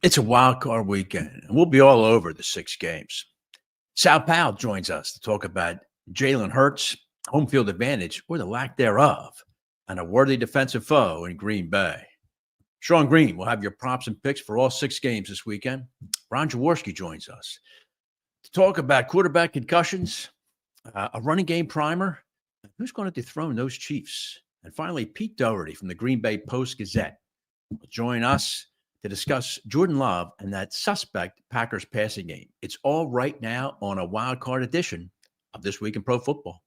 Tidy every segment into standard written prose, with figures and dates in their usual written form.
It's a wild card weekend, and we'll be all over the 6 games. Sal Paolantonio joins us to talk about Jalen Hurts, home field advantage, or the lack thereof, and a worthy defensive foe in Green Bay. Sean Green will have your props and picks for all 6 games this weekend. Ron Jaworski joins us to talk about quarterback concussions, a running game primer, and who's going to dethrone those Chiefs. And finally, Pete Dougherty from the Green Bay Post-Gazette will join us to discuss Jordan Love and that suspect Packers passing game. It's all right now on a wild card edition of This Week in Pro Football.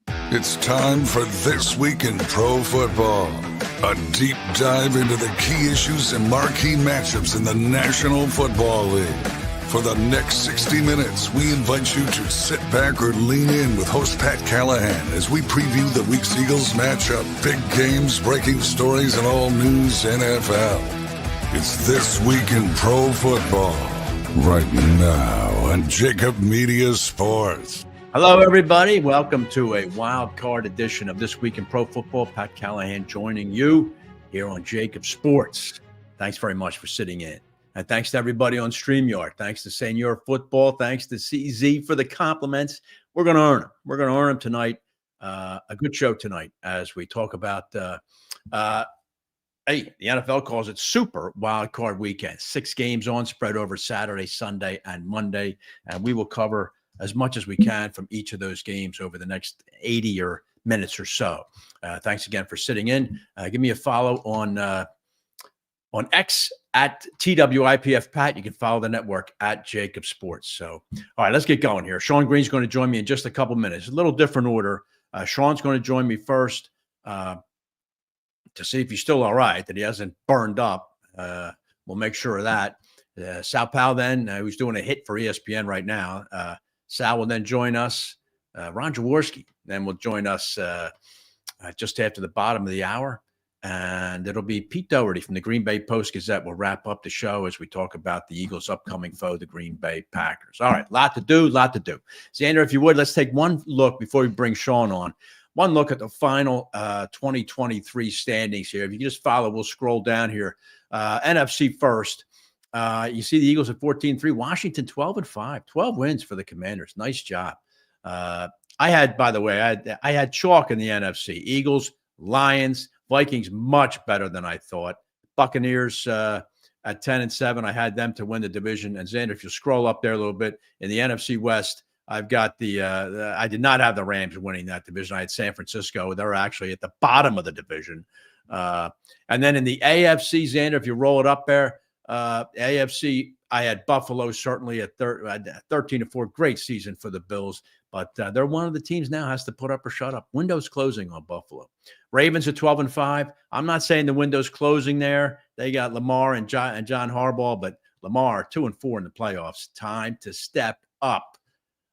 It's time for This Week in Pro Football, a deep dive into the key issues and marquee matchups in the National Football League. For the next 60 minutes, we invite you to sit back or lean in with host Pat Callahan as we preview the week's Eagles matchup, big games, breaking stories, and all news NFL. It's This Week in Pro Football, right now on JAKIB Media Sports. Hello, everybody. Welcome to a wild card edition of This Week in Pro Football. Pat Callahan joining you here on JAKIB Sports. Thanks very much for sitting in. And thanks to everybody on StreamYard. Thanks to Senior Football. Thanks to CZ for the compliments. We're going to earn them. We're going to earn them tonight. A good show tonight as we talk about the NFL calls it Super Wild Card Weekend. 6 games on, spread over Saturday, Sunday, and Monday. And we will cover as much as we can from each of those games over the next 80 or minutes or so. Thanks again for sitting in. Give me a follow on X at TWIPF Pat. You can follow the network at JAKIB Sports. So, all right, let's get going here. Sean Green's going to join me in just a couple minutes. A little different order. Sean's going to join me first. To see if he's still all right, that he hasn't burned up. We'll make sure of that. Sal Paolantonio then, who's doing a hit for ESPN right now. Sal will then join us. Ron Jaworski then will join us just after the bottom of the hour. And it'll be Pete Dougherty from the Green Bay Post-Gazette. Will wrap up the show as we talk about the Eagles' upcoming foe, the Green Bay Packers. All right, lot to do. Xander, if you would, let's take one look before we bring Sean on. One look at the final 2023 standings here. If you just follow, we'll scroll down here. NFC first. You see the Eagles at 14-3. Washington 12-5. 12 wins for the Commanders. Nice job. I had chalk in the NFC. Eagles, Lions, Vikings much better than I thought. Buccaneers at 10-7. I had them to win the division. And Xander, if you scroll up there a little bit, in the NFC West, I've got I did not have the Rams winning that division. I had San Francisco. They're actually at the bottom of the division. And then in the AFC, Xander, if you roll it up there, AFC, I had Buffalo certainly at 13-4. Great season for the Bills. But they're one of the teams now has to put up or shut up. Window's closing on Buffalo. Ravens at 12-5. I'm not saying the window's closing there. They got Lamar and John Harbaugh, but Lamar 2-4 in the playoffs. Time to step up.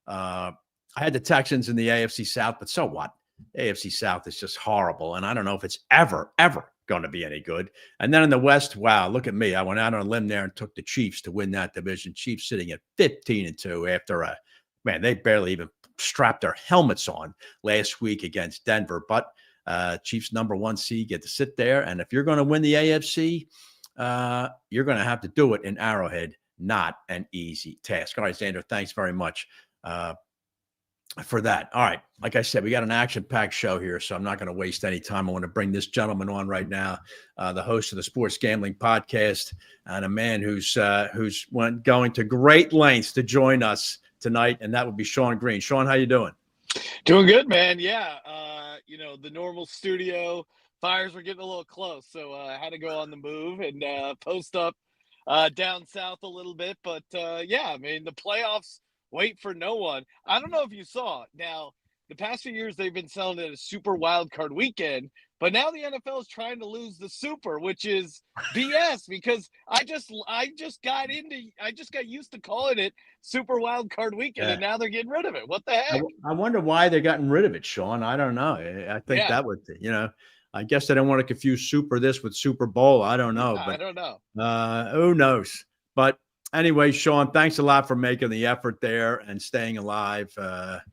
I had the Texans in the AFC South, but so what? The AFC South is just horrible, and I don't know if it's ever going to be any good. And then in the West, wow, look at me. I went out on a limb there and took the Chiefs to win that division. Chiefs sitting at 15-2 after they barely even strapped their helmets on last week against Denver. But Chiefs number 1 seed get to sit there, and if you're going to win the AFC, you're going to have to do it in Arrowhead. Not an easy task. All right, Xander, thanks very much for that. All right. Like I said, we got an action-packed show here, so I'm not going to waste any time. I want to bring this gentleman on right now, the host of the Sports Gambling Podcast, and a man who's going to great lengths to join us tonight, and that would be Sean Green. Sean, how you doing? Doing good, man. Yeah. The normal studio fires were getting a little close, so I had to go on the move and post up down south a little bit. But, the playoffs wait for no one. I don't know if you saw. Now, the past few years, they've been selling it as Super Wild Card Weekend, but now the NFL is trying to lose the Super, which is BS because I just got used to calling it Super Wild Card Weekend, and now they're getting rid of it. What the heck? I wonder why they're getting rid of it, Sean. I don't know. I think that would, I guess they don't want to confuse Super this with Super Bowl. I don't know. But, I don't know. Who knows? But anyway, Sean, thanks a lot for making the effort there and staying alive to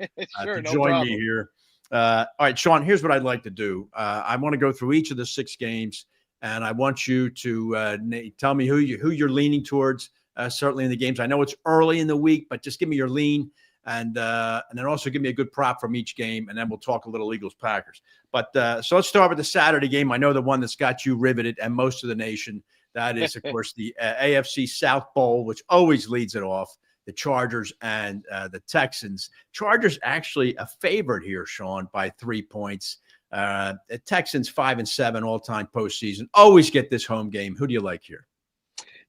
join me here. All right, Sean, here's what I'd like to do. I want to go through each of the 6 games and I want you to tell me who you're leaning towards. Certainly in the games. I know it's early in the week, but just give me your lean, and then also give me a good prop from each game, and then we'll talk a little Eagles Packers. But so let's start with the Saturday game. I know the one that's got you riveted and most of the nation. That is, of course, the AFC South Bowl, which always leads it off. The Chargers and the Texans. Chargers actually a favorite here, Sean, by 3 points. The Texans 5-7 all-time postseason. Always get this home game. Who do you like here?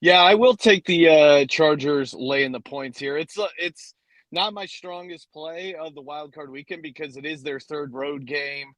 Yeah, I will take the Chargers laying the points here. It's not my strongest play of the wild card weekend because it is their third road game,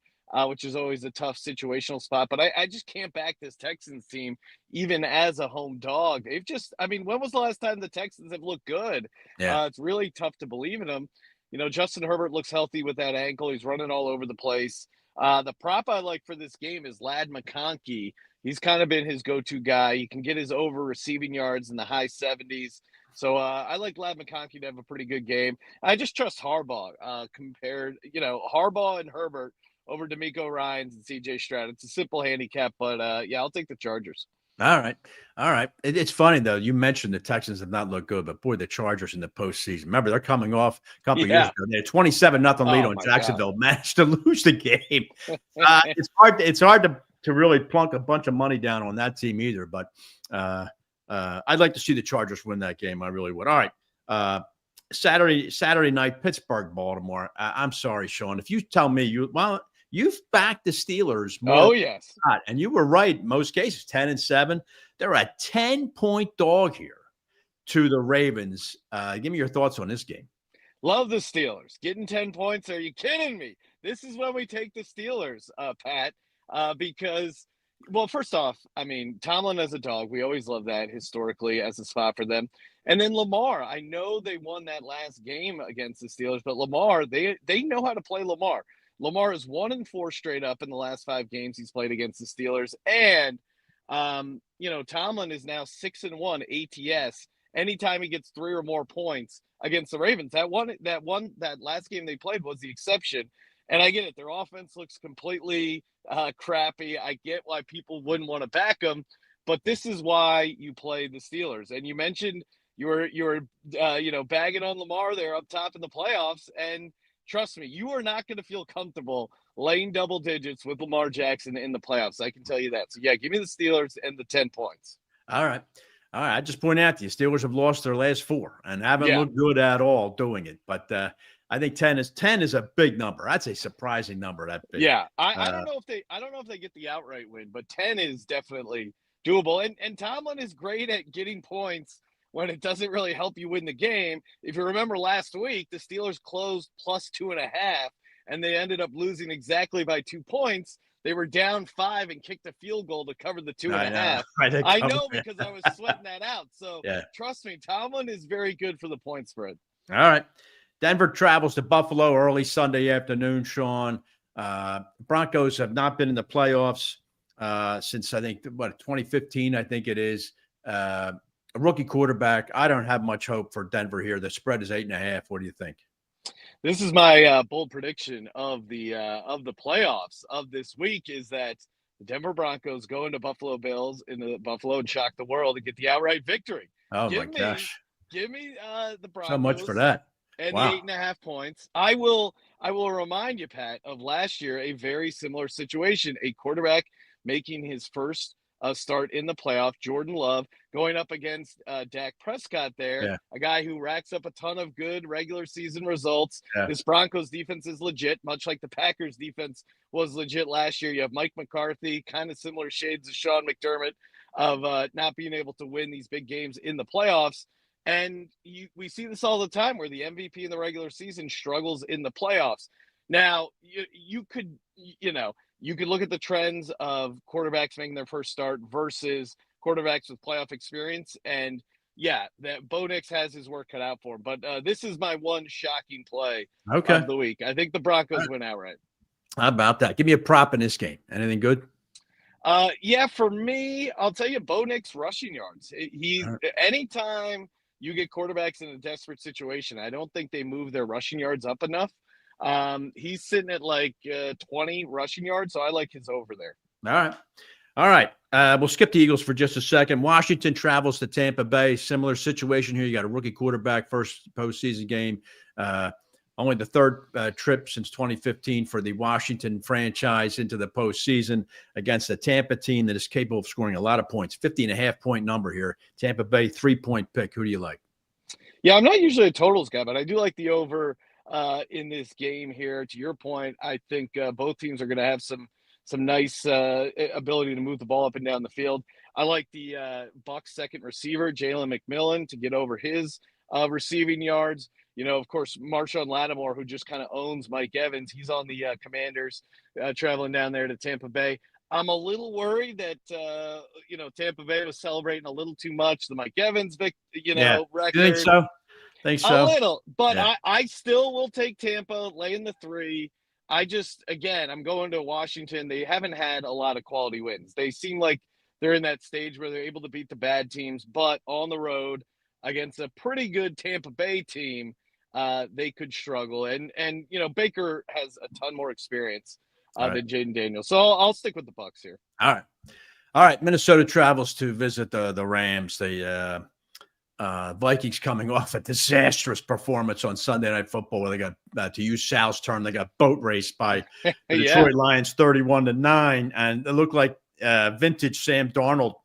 which is always a tough situational spot. But I just can't back this Texans team even as a home dog. They've just, I mean, when was the last time the Texans have looked good? Yeah. It's really tough to believe in them. You know, Justin Herbert looks healthy with that ankle. He's running all over the place. The prop I like for this game is Ladd McConkey. He's kind of been his go-to guy. He can get his over receiving yards in the high 70s. So I like Ladd McConkey to have a pretty good game. I just trust Harbaugh compared, Harbaugh and Herbert over D'Amico Ryans and C.J. Stroud. It's a simple handicap, but yeah, I'll take the Chargers. All right. It's funny, though. You mentioned the Texans have not looked good, but boy, the Chargers in the postseason. Remember, they're coming off a couple years ago. They had 27-0 lead on Jacksonville, God. Managed to lose the game. It's hard to really plunk a bunch of money down on that team either, but I'd like to see the Chargers win that game. I really would. All right. Saturday night, Pittsburgh, Baltimore. I'm sorry, Sean. If you tell me you've backed the Steelers more. Oh, yes. And you were right in most cases, 10-7. They're a 10-point dog here to the Ravens. Give me your thoughts on this game. Love the Steelers. Getting 10 points. Are you kidding me? This is when we take the Steelers, Pat, because, well, first off, I mean, Tomlin as a dog, we always love that historically as a spot for them. And then Lamar, I know they won that last game against the Steelers, but Lamar, they know how to play Lamar. Lamar is 1-4 straight up in the last 5 games he's played against the Steelers. And, Tomlin is now 6-1 ATS anytime he gets 3 or more points against the Ravens. That last game they played was the exception. And I get it. Their offense looks completely crappy. I get why people wouldn't want to back them, but this is why you play the Steelers. And you mentioned you were bagging on Lamar there up top in the playoffs, and trust me, you are not going to feel comfortable laying double digits with Lamar Jackson in the playoffs. I can tell you that. So yeah, give me the Steelers and the 10 points. All right. I just point out to you, Steelers have lost their last 4 and haven't looked good at all doing it. But I think 10 is a big number. That's a surprising number. That big. Yeah, I don't know if they get the outright win, but 10 is definitely doable. And Tomlin is great at getting points when it doesn't really help you win the game. If you remember last week, the Steelers closed plus 2.5, and they ended up losing exactly by 2 points. They were down 5 and kicked a field goal to cover the 2.5. I know because I was sweating that out. So Trust me, Tomlin is very good for the point spread. All right. Denver travels to Buffalo early Sunday afternoon, Sean. Broncos have not been in the playoffs since, I think, 2015, I think it is. A rookie quarterback. I don't have much hope for Denver here. The spread is 8.5. What do you think? This is my bold prediction of the playoffs of this week is that the Denver Broncos go into Buffalo Bills into Buffalo and shock the world and get the outright victory. Oh, my gosh. Give me the Broncos. So much for that. And the 8.5 points. I will remind you, Pat, of last year, a very similar situation. A quarterback making his first start in the playoff, Jordan Love, going up against Dak Prescott there, a guy who racks up a ton of good regular season results. This Broncos defense is legit, much like the Packers defense was legit last year. You have Mike McCarthy, kind of similar shades of Sean McDermott, of not being able to win these big games in the playoffs. And we see this all the time where the MVP in the regular season struggles in the playoffs. Now, you could look at the trends of quarterbacks making their first start versus quarterbacks with playoff experience. And that Bo Nix has his work cut out for him. But this is my one shocking play of the week. I think the Broncos win outright. How about that? Give me a prop in this game. Anything good? For me, I'll tell you Bo Nix rushing yards. Anytime you get quarterbacks in a desperate situation, I don't think they move their rushing yards up enough. He's sitting at like 20 rushing yards, so I like his over there. All right. All right. We'll skip the Eagles for just a second. Washington travels to Tampa Bay. Similar situation here. You got a rookie quarterback, first postseason game. Only the third trip since 2015 for the Washington franchise into the postseason against a Tampa team that is capable of scoring a lot of points. 50.5-point number here. Tampa Bay, 3-point pick. Who do you like? Yeah, I'm not usually a totals guy, but I do like the over in this game here. To your point, I think both teams are going to have some nice ability to move the ball up and down the field. I like the Bucs second receiver, Jalen McMillan, to get over his receiving yards. You know, of course, Marshawn Lattimore, who just kind of owns Mike Evans. He's on the Commanders traveling down there to Tampa Bay. I'm a little worried that, Tampa Bay was celebrating a little too much the Mike Evans, record. You think so? Think so? A little, but yeah. I still will take Tampa, laying the 3. I'm going to Washington. They haven't had a lot of quality wins. They seem like they're in that stage where they're able to beat the bad teams, but on the road against a pretty good Tampa Bay team, they could struggle. And Baker has a ton more experience than Jaden Daniels. So I'll stick with the Bucs here. All right. Minnesota travels to visit the Rams. The Vikings coming off a disastrous performance on Sunday Night Football where they got, to use Sal's term, they got boat raced by the Detroit Lions 31-9. And it looked like vintage Sam Darnold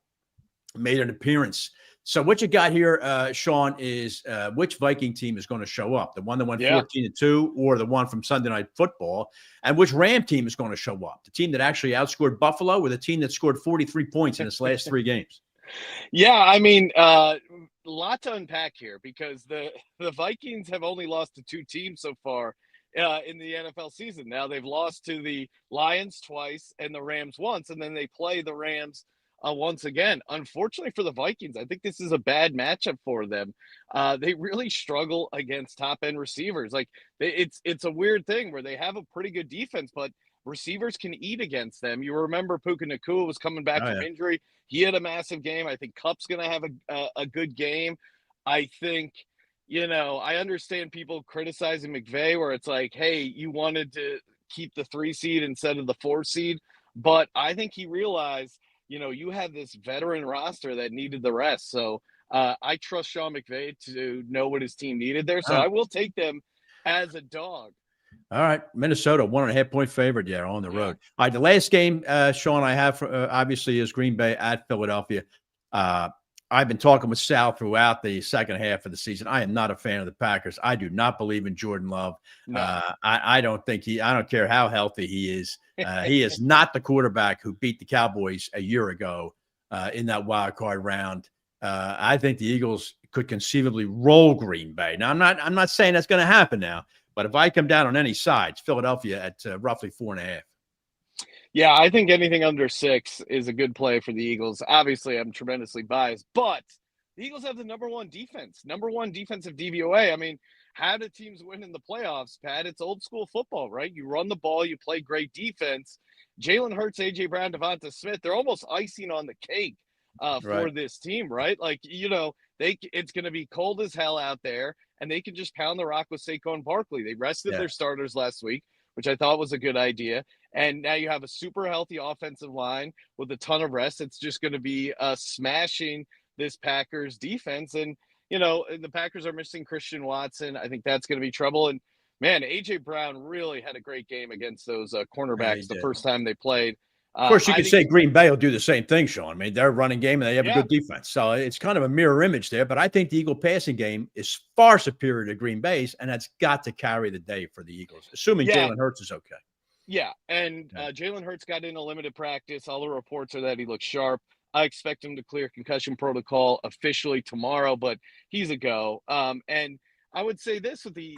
made an appearance. So what you got here, Sean, is which Viking team is going to show up? The one that went 14-2 or the one from Sunday Night Football? And which Ram team is going to show up? The team that actually outscored Buffalo or the team that scored 43 points in its last 3 games? Yeah, I mean, a lot to unpack here because the Vikings have only lost to 2 teams so far in the NFL season. Now they've lost to the Lions twice and the Rams once, and then they play the Rams once again. Unfortunately for the Vikings, I think this is a bad matchup for them. They really struggle against top-end receivers. Like it's a weird thing where they have a pretty good defense, but receivers can eat against them. You remember Puka Nacua was coming back from injury. He had a massive game. I think Kupp's going to have a good game. I think, I understand people criticizing McVay where it's like, hey, you wanted to keep the 3 seed instead of the 4 seed. But I think he realized, you had this veteran roster that needed the rest. So I trust Sean McVay to know what his team needed there. So I will take them as a dog. All right. Minnesota, 1.5-point favorite on the road. All right. The last game, Sean, I have obviously is Green Bay at Philadelphia. I've been talking with Sal throughout the second half of the season. I am not a fan of the Packers. I do not believe in Jordan Love. No. I don't care how healthy he is. He is not the quarterback who beat the Cowboys a year ago in that wild card round. I think the Eagles could conceivably roll Green Bay. Now, I'm not saying that's going to happen now, but if I come down on any side, it's Philadelphia at roughly 4.5. Yeah, I think anything under 6 is a good play for the Eagles. Obviously, I'm tremendously biased, but the Eagles have the number one defensive DVOA. I mean, how do teams win in the playoffs, Pat? It's old school football, right? You run the ball, you play great defense. Jalen Hurts, A.J. Brown, Devonta Smith, they're almost icing on the cake for this team, right? Like, it's going to be cold as hell out there, and they can just pound the rock with Saquon Barkley. They rested their starters last week, which I thought was a good idea. And now you have a super healthy offensive line with a ton of rest. It's just going to be smashing this Packers defense. And, the Packers are missing Christian Watson. I think that's going to be trouble. And, man, A.J. Brown really had a great game against those cornerbacks the first time they played. Of course, you could say Green Bay will do the same thing, Sean. I mean, they're a running game and they have a good defense. So it's kind of a mirror image there. But I think the Eagle passing game is far superior to Green Bay's, and that's got to carry the day for the Eagles, assuming Jalen Hurts is okay. Yeah, and Jalen Hurts got in a limited practice. All the reports are that he looks sharp. I expect him to clear concussion protocol officially tomorrow, but he's a go. And I would say this with the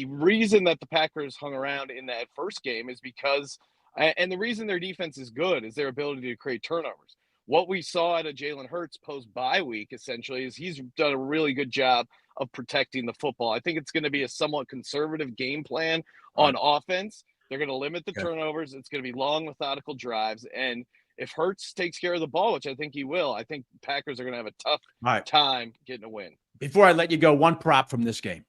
reason that the Packers hung around in that first game is because and the reason their defense is good is their ability to create turnovers. What we saw out of Jalen Hurts post-bye week, essentially, is he's done a really good job of protecting the football. I think it's going to be a somewhat conservative game plan on offense. They're going to limit the turnovers. It's going to be long, methodical drives. And if Hurts takes care of the ball, which I think he will, I think Packers are going to have a tough time getting a win. Before I let you go, one prop from this game.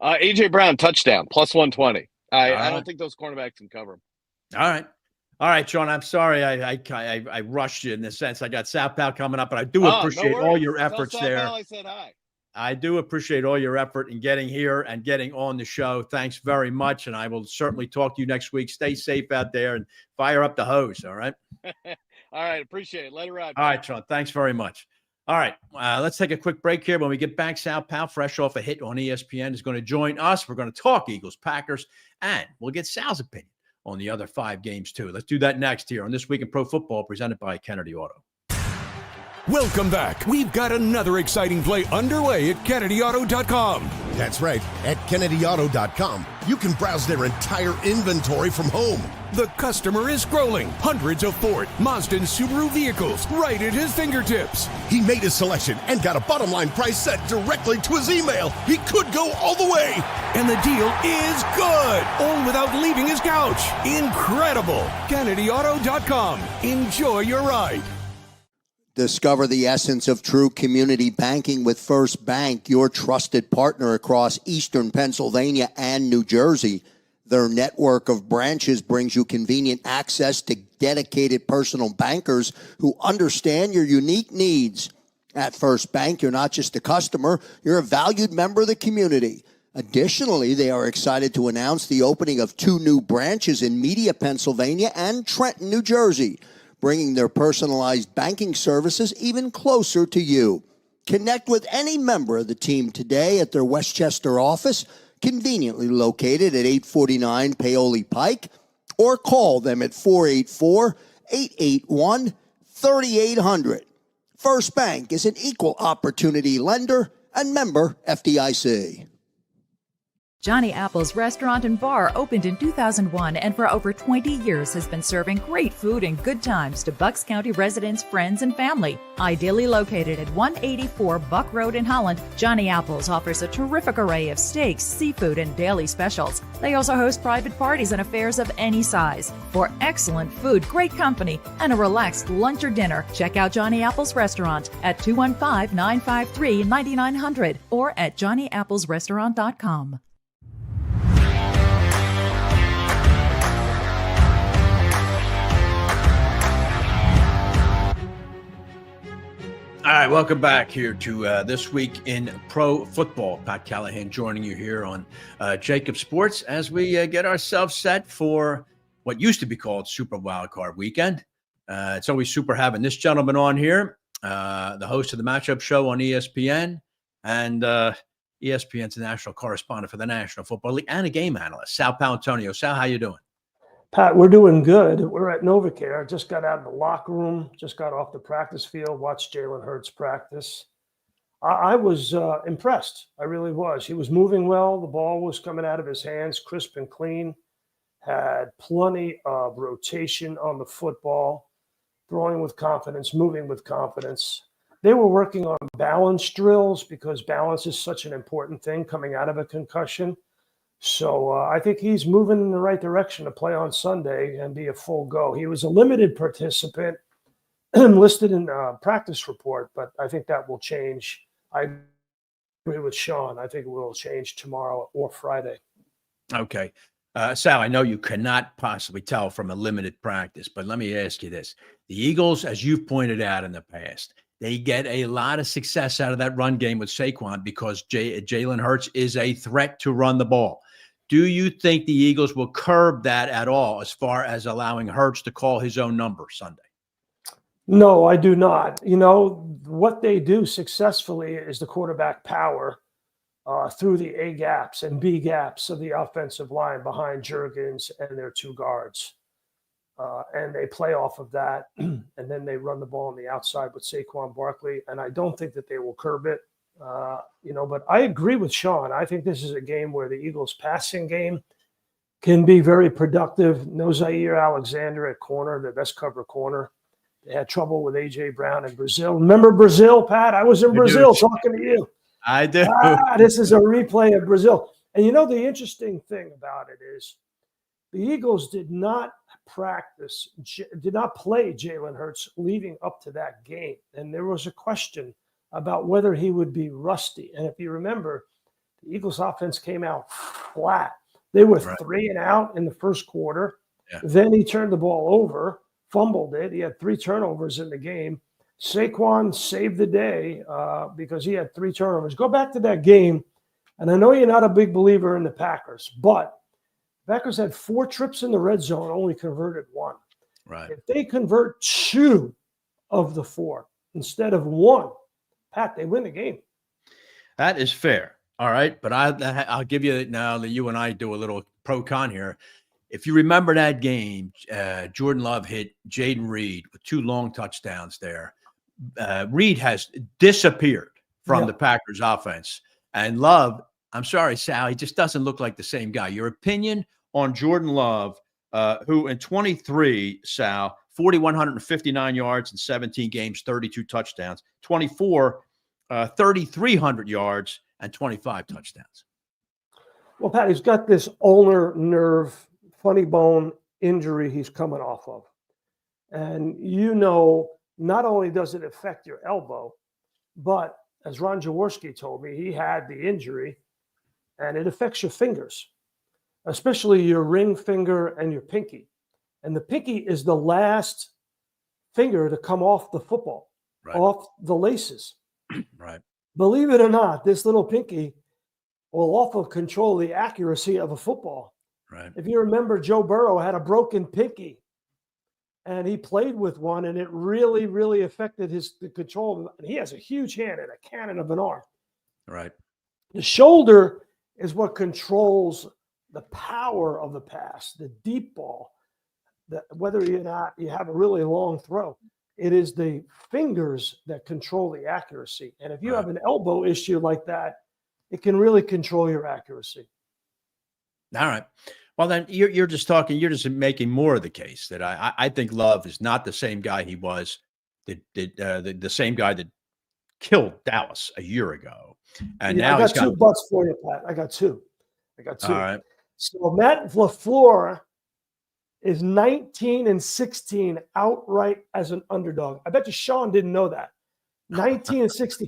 A.J. Brown, touchdown, plus 120. I don't think those cornerbacks can cover him. All right. All right, Sean, I'm sorry I rushed you in this sense. I got Sal Pal coming up, but I do appreciate all your efforts there. Tell Sal Pal I said hi. I do appreciate all your effort in getting here and getting on the show. Thanks very much, and I will certainly talk to you next week. Stay safe out there and fire up the hose, all right? All right, appreciate it. Let it ride. All right, Sean, thanks very much. All right, let's take a quick break here. When we get back, Sal Pal, fresh off a hit on ESPN, is going to join us. We're going to talk Eagles, Packers, and we'll get Sal's opinion on the other 5 games, too. Let's do that next here on This Week in Pro Football, presented by Kennedy Auto. Welcome back. We've got another exciting play underway at KennedyAuto.com. That's right. At KennedyAuto.com, you can browse their entire inventory from home. The customer is scrolling hundreds of Ford, Mazda, and Subaru vehicles right at his fingertips. He made his selection and got a bottom line price set directly to his email. He could go all the way. And the deal is good, all without leaving his couch. Incredible. KennedyAuto.com. Enjoy your ride. Discover the essence of true community banking with First Bank, your trusted partner across Eastern Pennsylvania and New Jersey. Their network of branches brings you convenient access to dedicated personal bankers who understand your unique needs. At First Bank, you're not just a customer, you're a valued member of the community. Additionally, they are excited to announce the opening of 2 new branches in Media, Pennsylvania and Trenton, New Jersey, bringing their personalized banking services even closer to you. Connect with any member of the team today at their Westchester office, conveniently located at 849 Paoli Pike, or call them at 484-881-3800. First Bank is an equal opportunity lender and member FDIC. Johnny Apple's restaurant and bar opened in 2001 and for over 20 years has been serving great food and good times to Bucks County residents, friends, and family. Ideally located at 184 Buck Road in Holland, Johnny Apple's offers a terrific array of steaks, seafood, and daily specials. They also host private parties and affairs of any size. For excellent food, great company, and a relaxed lunch or dinner, check out Johnny Apple's restaurant at 215-953-9900 or at johnnyapplesrestaurant.com. All right, welcome back here to This Week in Pro Football. Pat Callahan joining you here on JAKIB Sports as we get ourselves set for what used to be called Super Wildcard Weekend. It's always super having this gentleman on here, the host of the Matchup Show on ESPN and ESPN's national correspondent for the National Football League and a game analyst, Sal Paolantonio. Sal, how you doing? Pat, we're doing good. We're at NovaCare. Just got out of the locker room, just got off the practice field, watched Jalen Hurts practice. I was impressed. I really was. He was moving well. The ball was coming out of his hands, crisp and clean. Had plenty of rotation on the football, throwing with confidence, moving with confidence. They were working on balance drills because balance is such an important thing coming out of a concussion. So I think he's moving in the right direction to play on Sunday and be a full go. He was a limited participant listed in a practice report, but I think that will change. I agree with Sean. I think it will change tomorrow or Friday. Okay. Sal, I know you cannot possibly tell from a limited practice, but let me ask you this. The Eagles, as you've pointed out in the past, they get a lot of success out of that run game with Saquon because Jalen Hurts is a threat to run the ball. Do you think the Eagles will curb that at all as far as allowing Hurts to call his own number Sunday? No, I do not. You know, what they do successfully is the quarterback power through the A gaps and B gaps of the offensive line behind Juergens and their 2 guards. And they play off of that, and then they run the ball on the outside with Saquon Barkley. And I don't think that they will curb it, but I agree with Sean. I think this is a game where the Eagles' passing game can be very productive. No Zaire Alexander at corner, their best cover corner. They had trouble with A.J. Brown in Brazil. Remember Brazil, Pat? I was in Brazil talking to you. I do. This is a replay of Brazil. And the interesting thing about it is the Eagles did not play Jalen Hurts leading up to that game. And there was a question about whether he would be rusty. And if you remember, the Eagles offense came out flat. They were 3 and out in the first quarter. Yeah. Then he turned the ball over, fumbled it. He had 3 turnovers in the game. Saquon saved the day because he had 3 turnovers. Go back to that game, and I know you're not a big believer in the Packers, but Packers had 4 trips in the red zone, only converted 1. Right. If they convert 2 of the 4 instead of 1, Pat, they win the game. That is fair. All right. But I'll give you now that you and I do a little pro-con here. If you remember that game, Jordan Love hit Jaden Reed with 2 long touchdowns there. Reed has disappeared from the Packers offense. And Love, I'm sorry, Sal, he just doesn't look like the same guy. Your opinion on Jordan Love, who in 23, Sal, 4,159 yards in 17 games, 32 touchdowns, 24, 3,300 yards and 25 touchdowns. Well, Pat, he's got this ulnar nerve, funny bone injury he's coming off of. And not only does it affect your elbow, but as Ron Jaworski told me, he had the injury and it affects your fingers, especially your ring finger and your pinky. And the pinky is the last finger to come off the football, off the laces. Right. Believe it or not, this little pinky will also control the accuracy of a football. Right. If you remember, Joe Burrow had a broken pinky and he played with one, and it really, really affected the control. And he has a huge hand and a cannon of an arm. Right. The shoulder is what controls the power of the pass, the deep ball, whether or not you have a really long throw. It is the fingers that control the accuracy. And if you have an elbow issue like that, it can really control your accuracy. All right. Well, then you're just making more of the case that I think Love is not the same guy he was, the same guy that killed Dallas a year ago. And now I got 2 butts for you, Pat. I got two. All right. So Matt LaFleur is 19-16 outright as an underdog. I bet you Sean didn't know that. 19-16.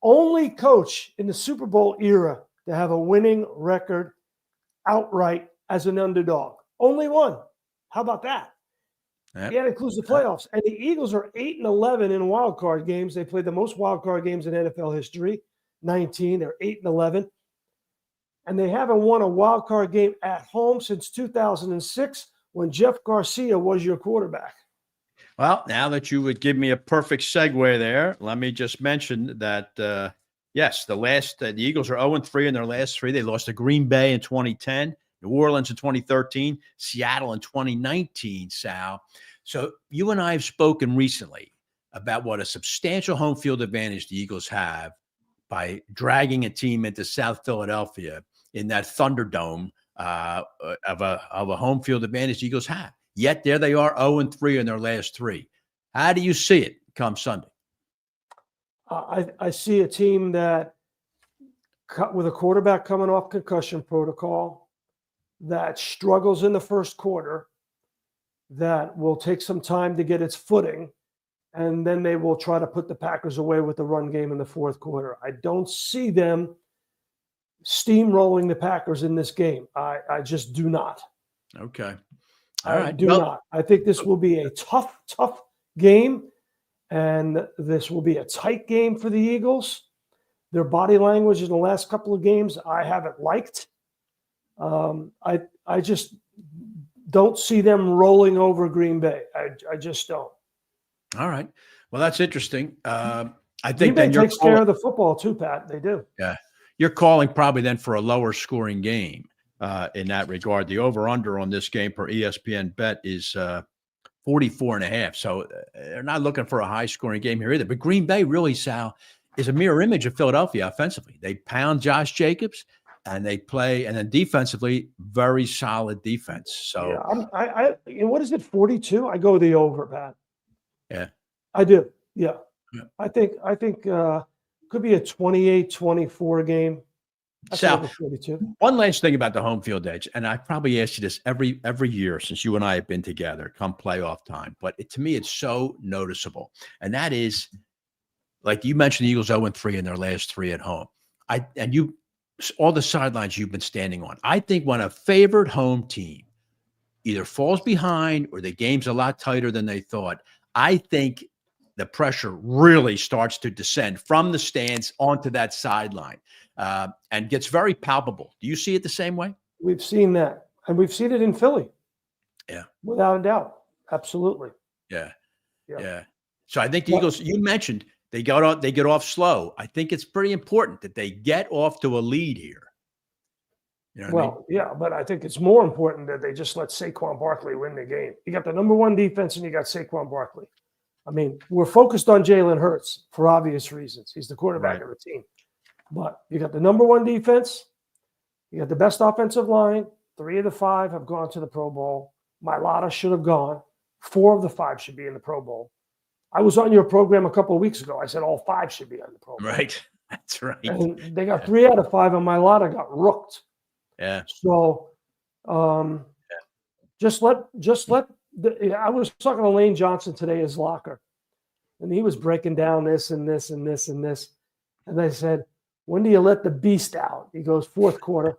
Only coach in the Super Bowl era to have a winning record outright as an underdog. Only one. How about that? Yep. Yeah, it includes the playoffs. And the Eagles are 8-11 in wildcard games. They played the most wildcard games in NFL history, 19. They're 8-11. And they haven't won a wildcard game at home since 2006 when Jeff Garcia was your quarterback. Well, now that you would give me a perfect segue there, let me just mention that, yes, the Eagles are 0-3 in their last 3. They lost to Green Bay in 2010. New Orleans in 2013, Seattle in 2019, Sal. So you and I have spoken recently about what a substantial home field advantage the Eagles have by dragging a team into South Philadelphia in that Thunderdome of a home field advantage the Eagles have. Yet there they are 0-3 in their last 3. How do you see it come Sunday? I see a team that, with a quarterback coming off concussion protocol, that struggles in the first quarter, that will take some time to get its footing, and then they will try to put the Packers away with the run game in the fourth quarter. I don't see them steamrolling the Packers in this game. I just do not. Okay. I do not. I think this will be a tough game, and this will be a tight game for the Eagles. Their body language in the last couple of games I haven't liked. I just don't see them rolling over Green Bay. I just don't. All right. Well, that's interesting. I Green think Bay takes care of the football too, Pat. They do. Yeah. You're calling probably then for a lower scoring game in that regard. The over-under on this game per ESPN bet is 44.5. So they're not looking for a high-scoring game here either. But Green Bay really, Sal, is a mirror image of Philadelphia offensively. They pound Josh Jacobs. And they play, and then defensively, very solid defense. So, yeah, what is it, 42? I go the over, Pat. Yeah, I do. Yeah. I think could be a 28-24 game. Sal, one last thing about the home field edge, and I probably asked you this every year since you and I have been together come playoff time, but to me, it's so noticeable. And that is, like you mentioned, the Eagles 0-3 in their last 3 at home. All the sidelines you've been standing on. I think when a favored home team either falls behind or the game's a lot tighter than they thought, I think the pressure really starts to descend from the stands onto that sideline and gets very palpable. Do you see it the same way? We've seen that, and we've seen it in Philly. Yeah. Without a doubt. Absolutely. Yeah. Yeah. Yeah. So I think the Eagles, you mentioned they get off slow. I think it's pretty important that they get off to a lead here. You know what I mean? Yeah, but I think it's more important that they just let Saquon Barkley win the game. You got the number one defense and you got Saquon Barkley. I mean, we're focused on Jalen Hurts for obvious reasons. He's the quarterback of the team. But you got the number one defense. You got the best offensive line. 3 of the 5 have gone to the Pro Bowl. Mailata should have gone. 4 of the 5 should be in the Pro Bowl. I was on your program a couple of weeks ago. I said all 5 should be on the Pro Bowl. Right. That's right. And they got 3 out of 5, and Mailata got rooked. Yeah. So just let I was talking to Lane Johnson today, his locker, and he was breaking down this and this and this and this. And I said, when do you let the beast out? He goes, 4th quarter.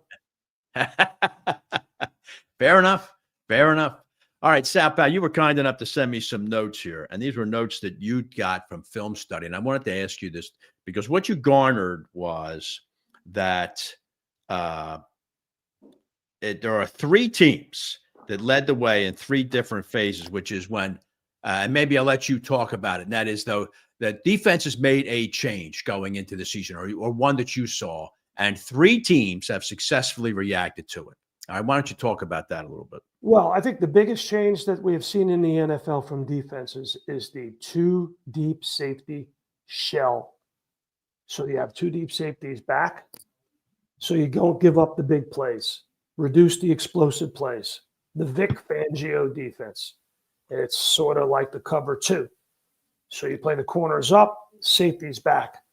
Fair enough. Fair enough. All right, Sal Pal, you were kind enough to send me some notes here, and these were notes that you got from film study. And I wanted to ask you this because what you garnered was that there are 3 teams that led the way in 3 different phases, which is when, and maybe I'll let you talk about it. And that is, though, that defenses made a change going into the season, or one that you saw, and 3 teams have successfully reacted to it. All right, why don't you talk about that a little bit? Well, I think the biggest change that we have seen in the NFL from defenses is the 2 deep safety shell. So you have 2 deep safeties back, so you don't give up the big plays, reduce the explosive plays. The Vic Fangio defense. It's sort of like the cover 2. So you play the corners up, safeties back.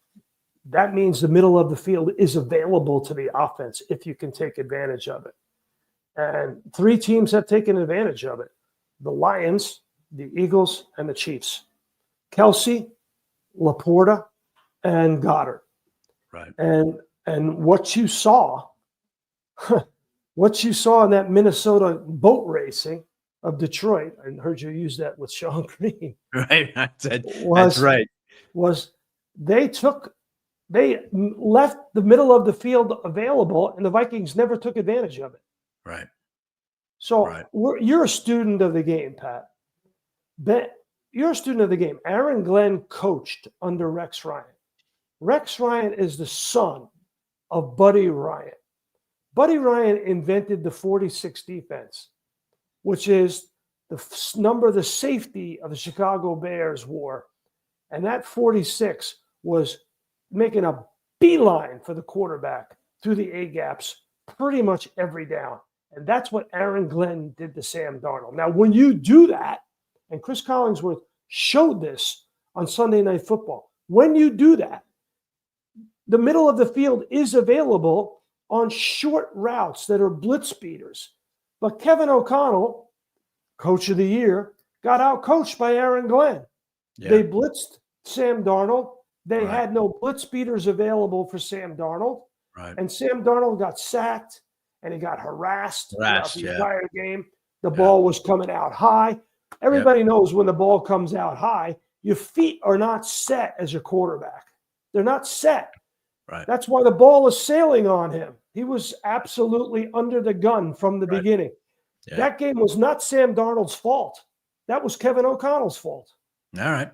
That means the middle of the field is available to the offense if you can take advantage of it. And 3 teams have taken advantage of it. The Lions, the Eagles, and the Chiefs. Kelsey, Laporta, and Goddard. Right. And what you saw in that Minnesota boat racing of Detroit, I heard you use that with Sean Green. Right. That's right. Was they left the middle of the field available, and the Vikings never took advantage of it. Right. So you're a student of the game, Pat. You're a student of the game. Aaron Glenn coached under Rex Ryan. Rex Ryan is the son of Buddy Ryan. Buddy Ryan invented the 46 defense, which is the number the safety of the Chicago Bears wore. And that 46 was making a beeline for the quarterback through the A-gaps pretty much every down. And that's what Aaron Glenn did to Sam Darnold. Now, when you do that, and Chris Collinsworth showed this on Sunday Night Football, when you do that, the middle of the field is available on short routes that are blitz beaters. But Kevin O'Connell, coach of the year, got out-coached by Aaron Glenn. Yeah. They blitzed Sam Darnold. They had no blitz beaters available for Sam Darnold. Right. And Sam Darnold got sacked, and he got harassed throughout the entire game. The ball was coming out high. Everybody knows when the ball comes out high, your feet are not set as your quarterback. They're not set. Right. That's why the ball is sailing on him. He was absolutely under the gun from the beginning. Yeah. That game was not Sam Darnold's fault. That was Kevin O'Connell's fault. All right.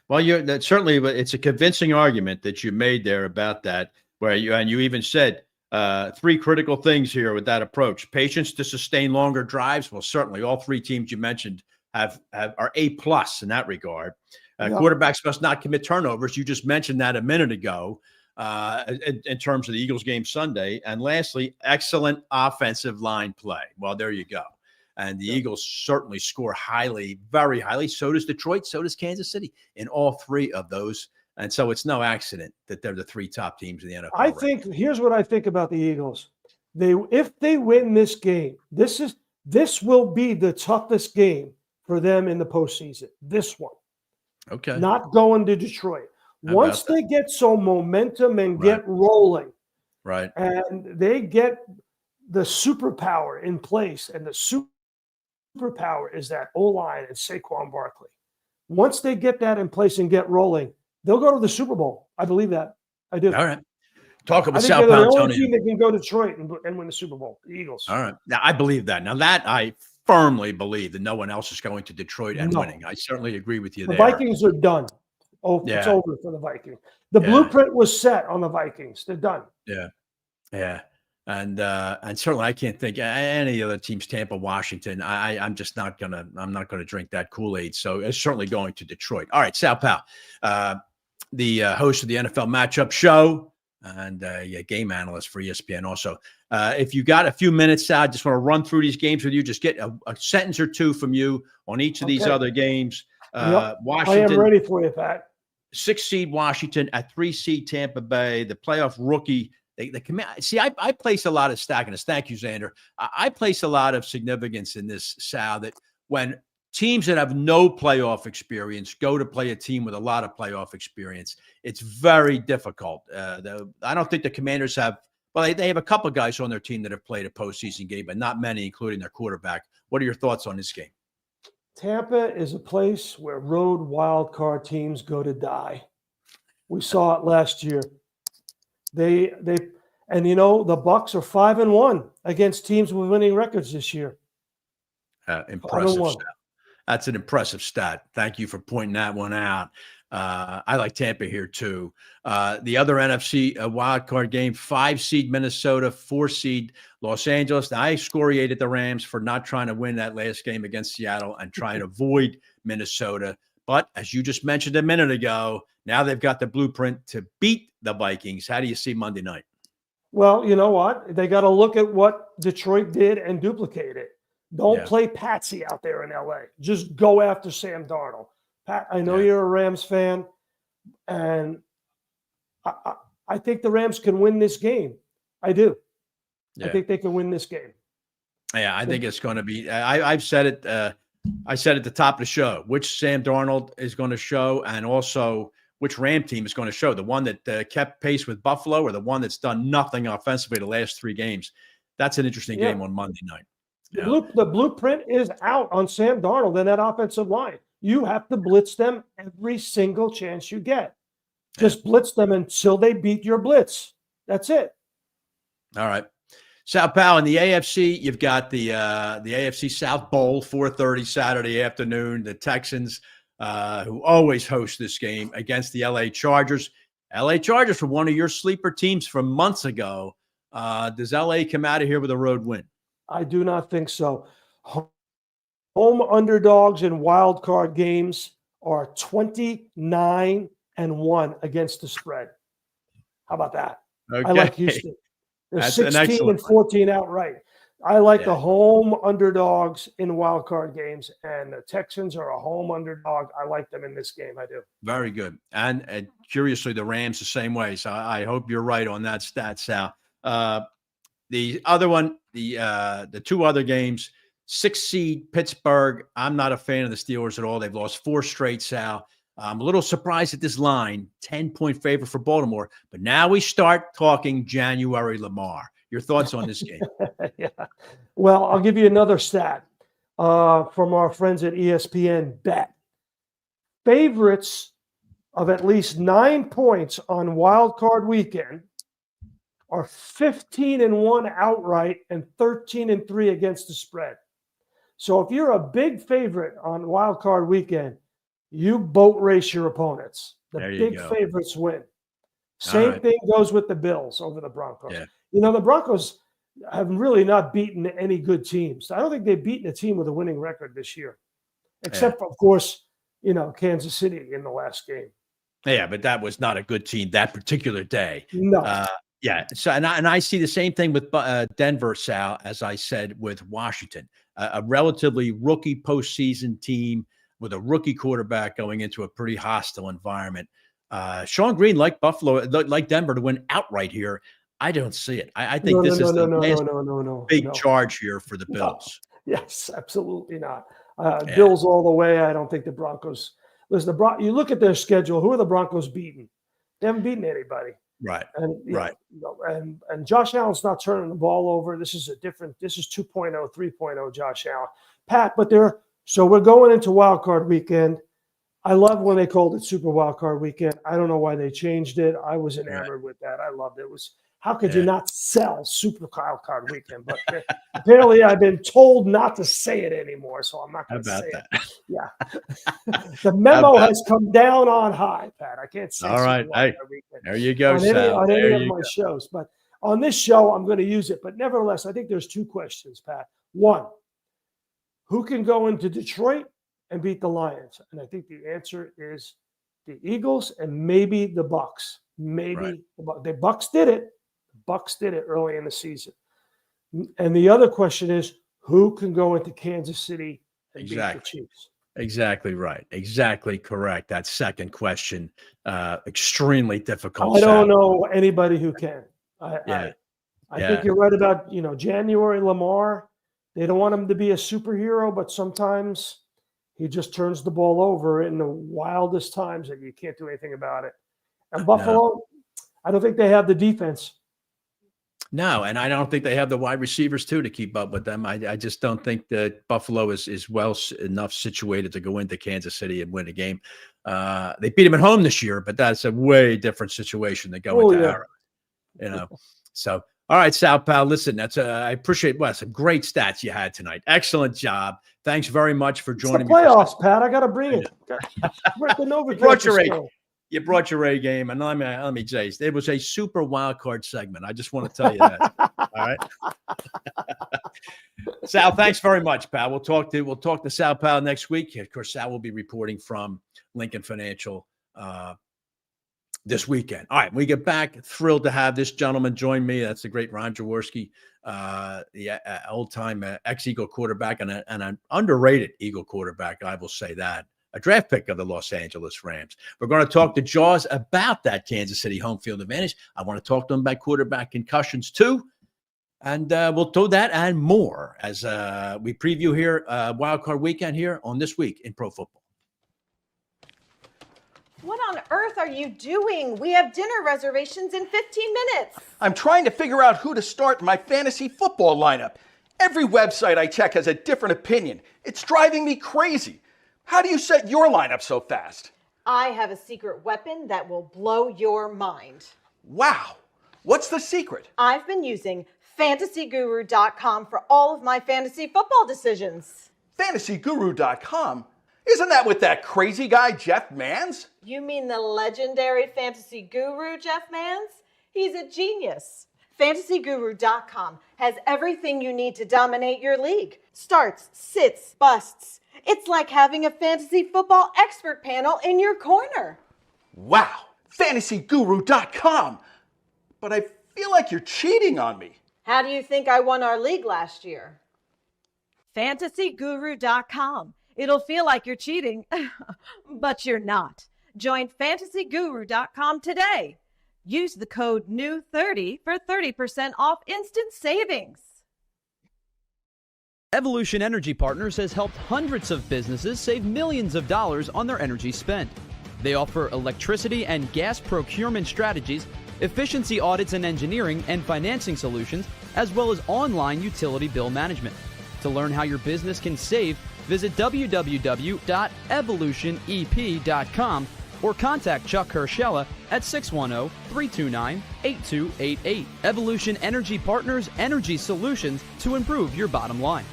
Well, it's a convincing argument that you made there about that, where you even said 3 critical things here with that approach: patience to sustain longer drives. Well, certainly all 3 teams you mentioned are A+ in that regard. Quarterbacks must not commit turnovers. You just mentioned that a minute ago. In terms of the Eagles game Sunday. And lastly, excellent offensive line play. Well, there you go. And the Eagles certainly score highly, very highly. So does Detroit. So does Kansas City in all 3 of those. And so it's no accident that they're the 3 top teams in the NFL. Here's what I think about the Eagles. If they win this game, this will be the toughest game for them in the postseason. This one. Okay. Not going to Detroit. Once they get some momentum and get rolling, and they get the superpower in place and the superpower is that O-line and Saquon Barkley. Once they get that in place and get rolling, they'll go to the Super Bowl. I believe that. I do. All right. Talk I about think Sal they're the only team Paolantonio. that can go to Detroit and win the Super Bowl. The Eagles. All right. Now, I believe that. Now, that I firmly believe that no one else is going to Detroit and winning. I certainly agree with you The there. Vikings are done. Oh, Yeah. It's over for the Vikings. The blueprint was set on the Vikings. They're done. Yeah. Yeah. And certainly I can't think any other teams, Tampa, Washington. I'm just not gonna drink that Kool-Aid. So it's certainly going to Detroit. All right, Sal Pao, the host of the NFL Matchup Show and game analyst for ESPN also. If you got a few minutes, Sal, I just want to run through these games with you. Just get a sentence or two from you on each of these other games. Washington, I am ready for you, Pat. 6 seed Washington at 3 seed Tampa Bay, the playoff rookie. See, I place a lot of stackiness. Thank you, Xander. I place a lot of significance in this, Sal, that when teams that have no playoff experience go to play a team with a lot of playoff experience, it's very difficult. I don't think the Commanders have, well, they have a couple of guys on their team that have played a postseason game, but not many, including their quarterback. What are your thoughts on this game? Tampa is a place where road wild card teams go to die. We saw it last year. The Bucs are 5-1 against teams with winning records this year. Impressive stat. That's an impressive stat. Thank you for pointing that one out. I like Tampa here too. The other NFC wildcard game, 5 seed Minnesota, 4 seed Los Angeles. Now, I excoriated the Rams for not trying to win that last game against Seattle and trying to avoid Minnesota. But as you just mentioned a minute ago, now they've got the blueprint to beat the Vikings. How do you see Monday night? Well, you know what? They got to look at what Detroit did and duplicate it. Don't play patsy out there in LA. Just go after Sam Darnold. Pat, I know you're a Rams fan, and I think the Rams can win this game. I do. I think they can win this game. Yeah, I think it's going to be. I've said it. I said at the top of the show which Sam Darnold is going to show, and also which Ram team is going to show. The one that kept pace with Buffalo, or the one that's done nothing offensively the last 3 games. That's an interesting game on Monday night. The blueprint is out on Sam Darnold and that offensive line. You have to blitz them every single chance you get. Just blitz them until they beat your blitz. That's it. All right. Sal Pao, in the AFC, you've got the AFC South Bowl, 4:30 Saturday afternoon. The Texans, who always host this game, against the LA Chargers. LA Chargers were one of your sleeper teams from months ago. Does LA come out of here with a road win? I do not think so. Home underdogs in wild card games are 29-1 against the spread. How about that? Okay. I like Houston. They're That's 16-14 outright. I like the home underdogs in wild card games, and the Texans are a home underdog. I like them in this game. I do. Very good. And curiously, the Rams the same way. So I hope you're right on that stat, Sal. The other one, the 2 other games, 6 seed Pittsburgh. I'm not a fan of the Steelers at all. They've lost 4 straight, Sal. I'm a little surprised at this line, 10-point favorite for Baltimore. But now we start talking January Lamar. Your thoughts on this game? Well, I'll give you another stat from our friends at ESPN Bet. Favorites of at least 9 points on Wild Card Weekend are 15-1 outright and 13-3 against the spread. So if you're a big favorite on Wild Card Weekend, you boat race your opponents. The big favorites win. Same thing goes with the Bills over the Broncos. Yeah. You know, the Broncos have really not beaten any good teams. I don't think they've beaten a team with a winning record this year, except, of course, Kansas City in the last game. Yeah, but that was not a good team that particular day. No. So, and I see the same thing with Denver, Sal, as I said with Washington, a relatively rookie postseason team with a rookie quarterback going into a pretty hostile environment. Sean Green, like Buffalo, like Denver, to win outright here. I don't see it. I think this is the big charge here for the Bills. No. Yes, absolutely not. Bills all the way. I don't think the Broncos. Listen, you look at their schedule. Who are the Broncos beating? They haven't beaten anybody. Right. And Right. And Josh Allen's not turning the ball over. This is 2.0, 3.0 Josh Allen. Pat, so we're going into Wild Card Weekend. I love when they called it Super Wild Card Weekend. I don't know why they changed it. I was enamored with that. I loved it. How could you not sell Super Wild Card Weekend? But apparently I've been told not to say it anymore, so I'm not going to say it. Yeah. The memo has come down on high, Pat. I can't say all right. Hey, there you go, Sal. On any of my shows. But on this show, I'm going to use it. But nevertheless, I think there's two questions, Pat. One, who can go into Detroit and beat the Lions? And I think the answer is the Eagles and maybe the Bucks. Maybe the Bucks did it. Bucks did it early in the season. And the other question is, who can go into Kansas City and beat the Chiefs? Exactly right. Exactly correct. That second question, extremely difficult. I don't know anybody who can. I think you're right about, January Lamar. They don't want him to be a superhero, but sometimes he just turns the ball over in the wildest times and you can't do anything about it. And Buffalo, I don't think they have the defense. No, and I don't think they have the wide receivers too to keep up with them. I just don't think that Buffalo is well enough situated to go into Kansas City and win a game. They beat them at home this year, but that's a way different situation than going to Arrowhead. So all right, Sal Pal. Listen, I appreciate some great stats you had tonight. Excellent job. Thanks very much for joining me. Playoffs, Pat. I got to bring it. You brought your A game, and let me say, it was a super wild card segment. I just want to tell you that. All right, Sal. Thanks very much, pal. We'll talk to Sal Pal next week. Of course, Sal will be reporting from Lincoln Financial this weekend. All right, when we get back, thrilled to have this gentleman join me. That's the great Ron Jaworski, the old-time ex-Eagle quarterback and an underrated Eagle quarterback. I will say that. A draft pick of the Los Angeles Rams. We're going to talk to Jaws about that Kansas City home field advantage. I want to talk to him about quarterback concussions too. And we'll do that and more as we preview here Wild Card Weekend here on This Week in Pro Football. What on earth are you doing? We have dinner reservations in 15 minutes. I'm trying to figure out who to start in my fantasy football lineup. Every website I check has a different opinion. It's driving me crazy. How do you set your lineup so fast? I have a secret weapon that will blow your mind. Wow. What's the secret? I've been using fantasyguru.com for all of my fantasy football decisions. Fantasyguru.com? Isn't that with that crazy guy, Jeff Mans? You mean the legendary fantasy guru, Jeff Mans? He's a genius. Fantasyguru.com has everything you need to dominate your league. Starts, sits, busts. It's like having a fantasy football expert panel in your corner. Wow, fantasyguru.com. But I feel like you're cheating on me. How do you think I won our league last year? Fantasyguru.com. It'll feel like you're cheating, but you're not. Join fantasyguru.com today. Use the code NEW30 for 30% off instant savings. Evolution Energy Partners has helped hundreds of businesses save millions of dollars on their energy spend. They offer electricity and gas procurement strategies, efficiency audits and engineering and financing solutions, as well as online utility bill management. To learn how your business can save, visit www.evolutionep.com or contact Chuck Herschella at 610-329-8288. Evolution Energy Partners, energy solutions to improve your bottom line.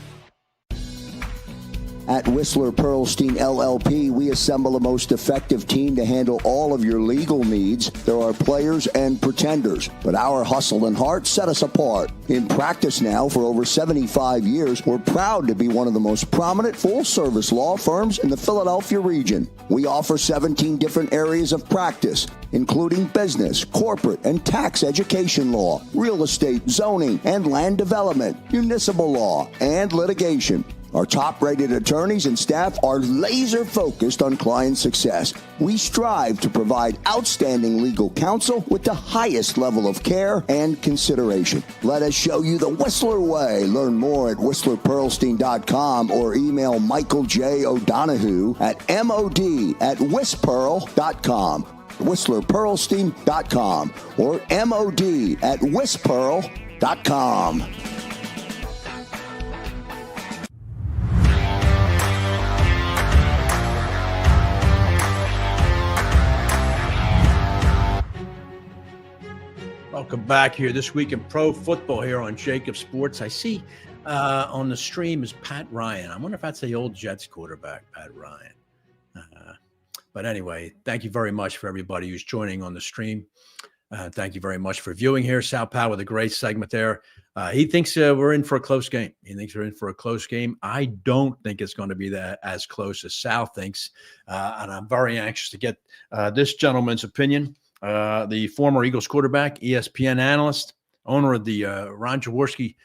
At Whistler Pearlstein LLP, we assemble the most effective team to handle all of your legal needs. There are players and pretenders, but our hustle and heart set us apart. In practice now for over 75 years, we're proud to be one of the most prominent full-service law firms in the Philadelphia region. We offer 17 different areas of practice, including business, corporate, and tax education law, real estate, zoning, and land development, municipal law, and litigation. Our top-rated attorneys and staff are laser-focused on client success. We strive to provide outstanding legal counsel with the highest level of care and consideration. Let us show you the Whistler way. Learn more at WhistlerPearlstein.com or email Michael J. O'Donohue at mod@whistpearl.com. WhistlerPearlstein.com or MOD@WhistPearl.com. Welcome back here this week in pro football here on JAKIB Sports. I see on the stream is Pat Ryan. I wonder if that's the old Jets quarterback, Pat Ryan. But anyway, thank you very much for everybody who's joining on the stream. Thank you very much for viewing here. Sal Pao with a great segment there. He thinks we're in for a close game. He thinks we're in for a close game. I don't think it's going to be that as close as Sal thinks. And I'm very anxious to get this gentleman's opinion. The former Eagles quarterback, ESPN analyst, owner of the Ron Jaworski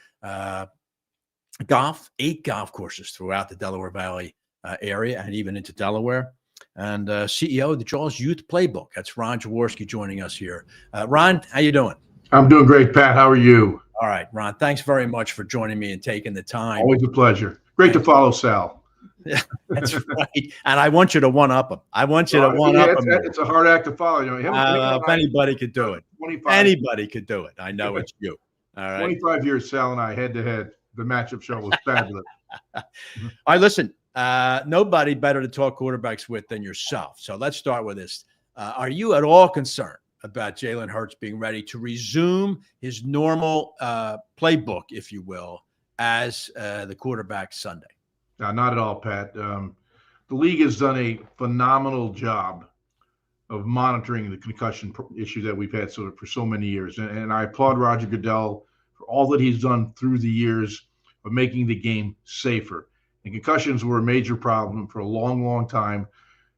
golf, 8 golf courses throughout the Delaware Valley area and even into Delaware, and CEO of the Jaws Youth Playbook. That's Ron Jaworski joining us here. Ron, how you doing? I'm doing great, Pat. How are you? All right, Ron, thanks very much for joining me and taking the time. Always a pleasure. Great to follow Sal. Yeah, that's right. And I want you to one-up him. I want you to one-up him. It's a hard act to follow. You know, if anybody could do it. Anybody could do it. I know it's you. All right. 25 years, Sal and I, head-to-head. The matchup show was fabulous. All right, listen. Nobody better to talk quarterbacks with than yourself. So let's start with this. Are you at all concerned about Jalen Hurts being ready to resume his normal playbook, if you will, as the quarterback Sunday? Not at all, Pat. The league has done a phenomenal job of monitoring the concussion issue that we've had for so many years. And I applaud Roger Goodell for all that he's done through the years of making the game safer. And concussions were a major problem for a long, long time.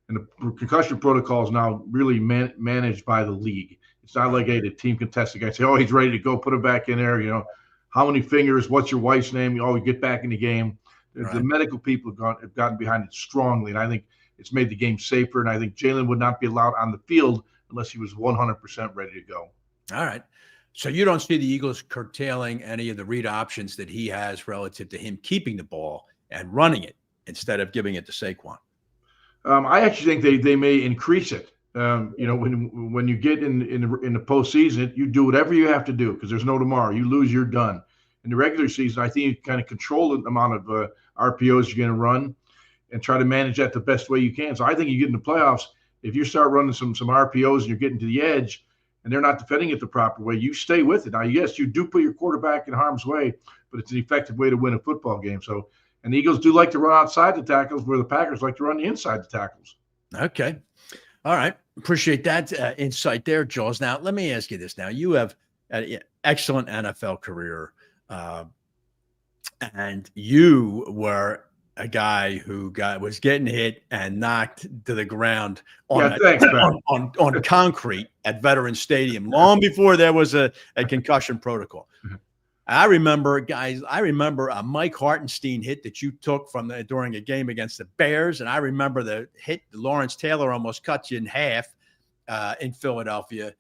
And the concussion protocol is now really managed by the league. It's not like, hey, the team can test the guy, say, oh, he's ready to go, put him back in there. You know, how many fingers, what's your wife's name? You always get back in the game. Right. The medical people have gotten behind it strongly, and I think it's made the game safer. And I think Jalen would not be allowed on the field unless he was 100% ready to go. All right. So you don't see the Eagles curtailing any of the read options that he has relative to him keeping the ball and running it instead of giving it to Saquon? I actually think they may increase it. You know, when you get in the postseason, you do whatever you have to do because there's no tomorrow. You lose, you're done. In the regular season, I think you kind of control the amount of RPOs you're going to run and try to manage that the best way you can. So I think you get in the playoffs, if you start running some RPOs and you're getting to the edge and they're not defending it the proper way, you stay with it. Now, yes, you do put your quarterback in harm's way, but it's an effective way to win a football game. So, and the Eagles do like to run outside the tackles where the Packers like to run inside the tackles. Okay. All right. Appreciate that insight there, Jaws. Now, let me ask you this. Now, you have an excellent NFL career. And you were a guy who was getting hit and knocked to the ground on concrete at Veterans Stadium long before there was a concussion protocol. I remember a Mike Hartenstein hit that you took during a game against the Bears, and I remember the hit Lawrence Taylor almost cut you in half in Philadelphia.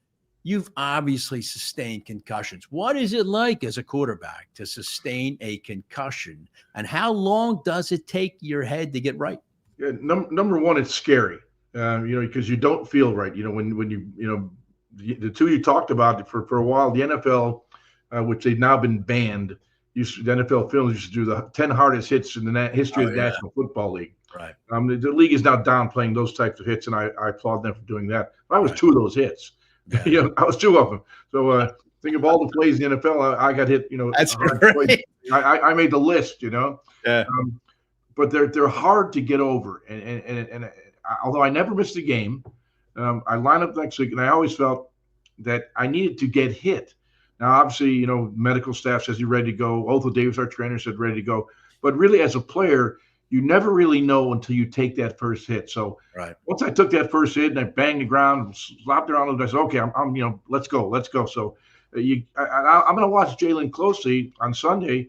You've obviously sustained concussions. What is it like as a quarterback to sustain a concussion, and how long does it take your head to get right? Yeah, number one, it's scary, because you don't feel right. You know, when you the two you talked about for a while, the NFL, which they've now been banned, the NFL films used to do the 10 hardest hits in the history of the National Football League. Right. The league is now downplaying those types of hits, and I applaud them for doing that. But I was two of those hits. Yeah. I was two of them. So think of all the plays in the NFL. I got hit. That's right. I made the list. Yeah. But they're hard to get over. And although I never missed a game, I line up next week, and I always felt that I needed to get hit. Now, obviously, medical staff says you're ready to go. Otho Davis, our trainer, said ready to go. But really, as a player, you never really know until you take that first hit. So once I took that first hit and I banged the ground, slapped around a little bit, I said, okay, I'm let's go. So I'm going to watch Jalen closely on Sunday,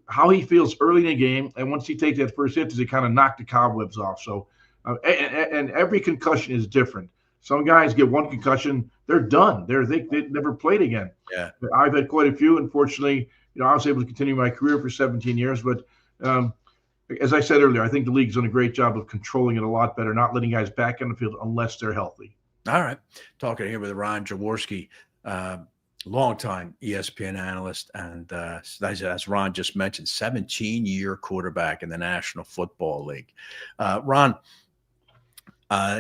how he feels early in the game. And once he takes that first hit, does he kind of knock the cobwebs off? So, and every concussion is different. Some guys get one concussion, they're done. They never played again. Yeah. I've had quite a few. Unfortunately, I was able to continue my career for 17 years, but as I said earlier, I think the league's done a great job of controlling it a lot better, not letting guys back on the field unless they're healthy. All right. Talking here with Ron Jaworski, longtime ESPN analyst. And as Ron just mentioned, 17-year quarterback in the National Football League. Ron,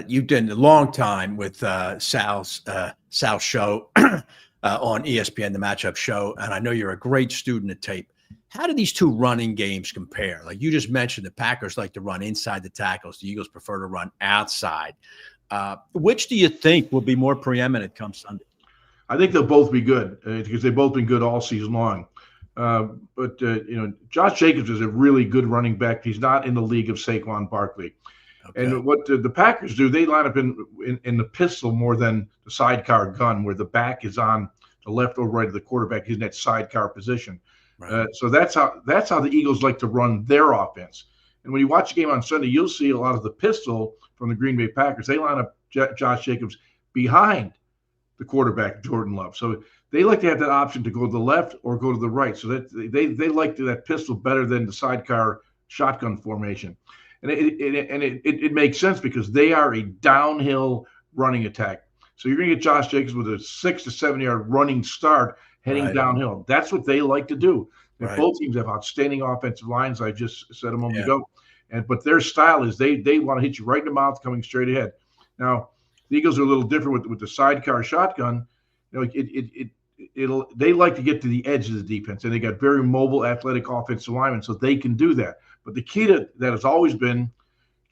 you did a long time with Sal's show on ESPN, the Matchup Show. And I know you're a great student of tape. How do these two running games compare? Like you just mentioned, the Packers like to run inside the tackles. The Eagles prefer to run outside. Which do you think will be more preeminent come Sunday? I think they'll both be good because they've both been good all season long. But Josh Jacobs is a really good running back. He's not in the league of Saquon Barkley. Okay. And what the Packers do, they line up in the pistol more than the sidecar gun, where the back is on the left or right of the quarterback. He's in that sidecar position. Right. So that's how the Eagles like to run their offense. And when you watch the game on Sunday, you'll see a lot of the pistol from the Green Bay Packers. They line up Josh Jacobs behind the quarterback, Jordan Love. So they like to have that option to go to the left or go to the right. So that they like that pistol better than the sidecar shotgun formation. And it makes sense because they are a downhill running attack. So you're going to get Josh Jacobs with a 6 to 7 yard running start heading downhill. That's what they like to do. And both teams have outstanding offensive lines. I just said a moment ago. But their style is they want to hit you right in the mouth coming straight ahead. Now, the Eagles are a little different with the sidecar shotgun. They like to get to the edge of the defense, and they got very mobile, athletic offensive linemen, so they can do that. But the key to that has always been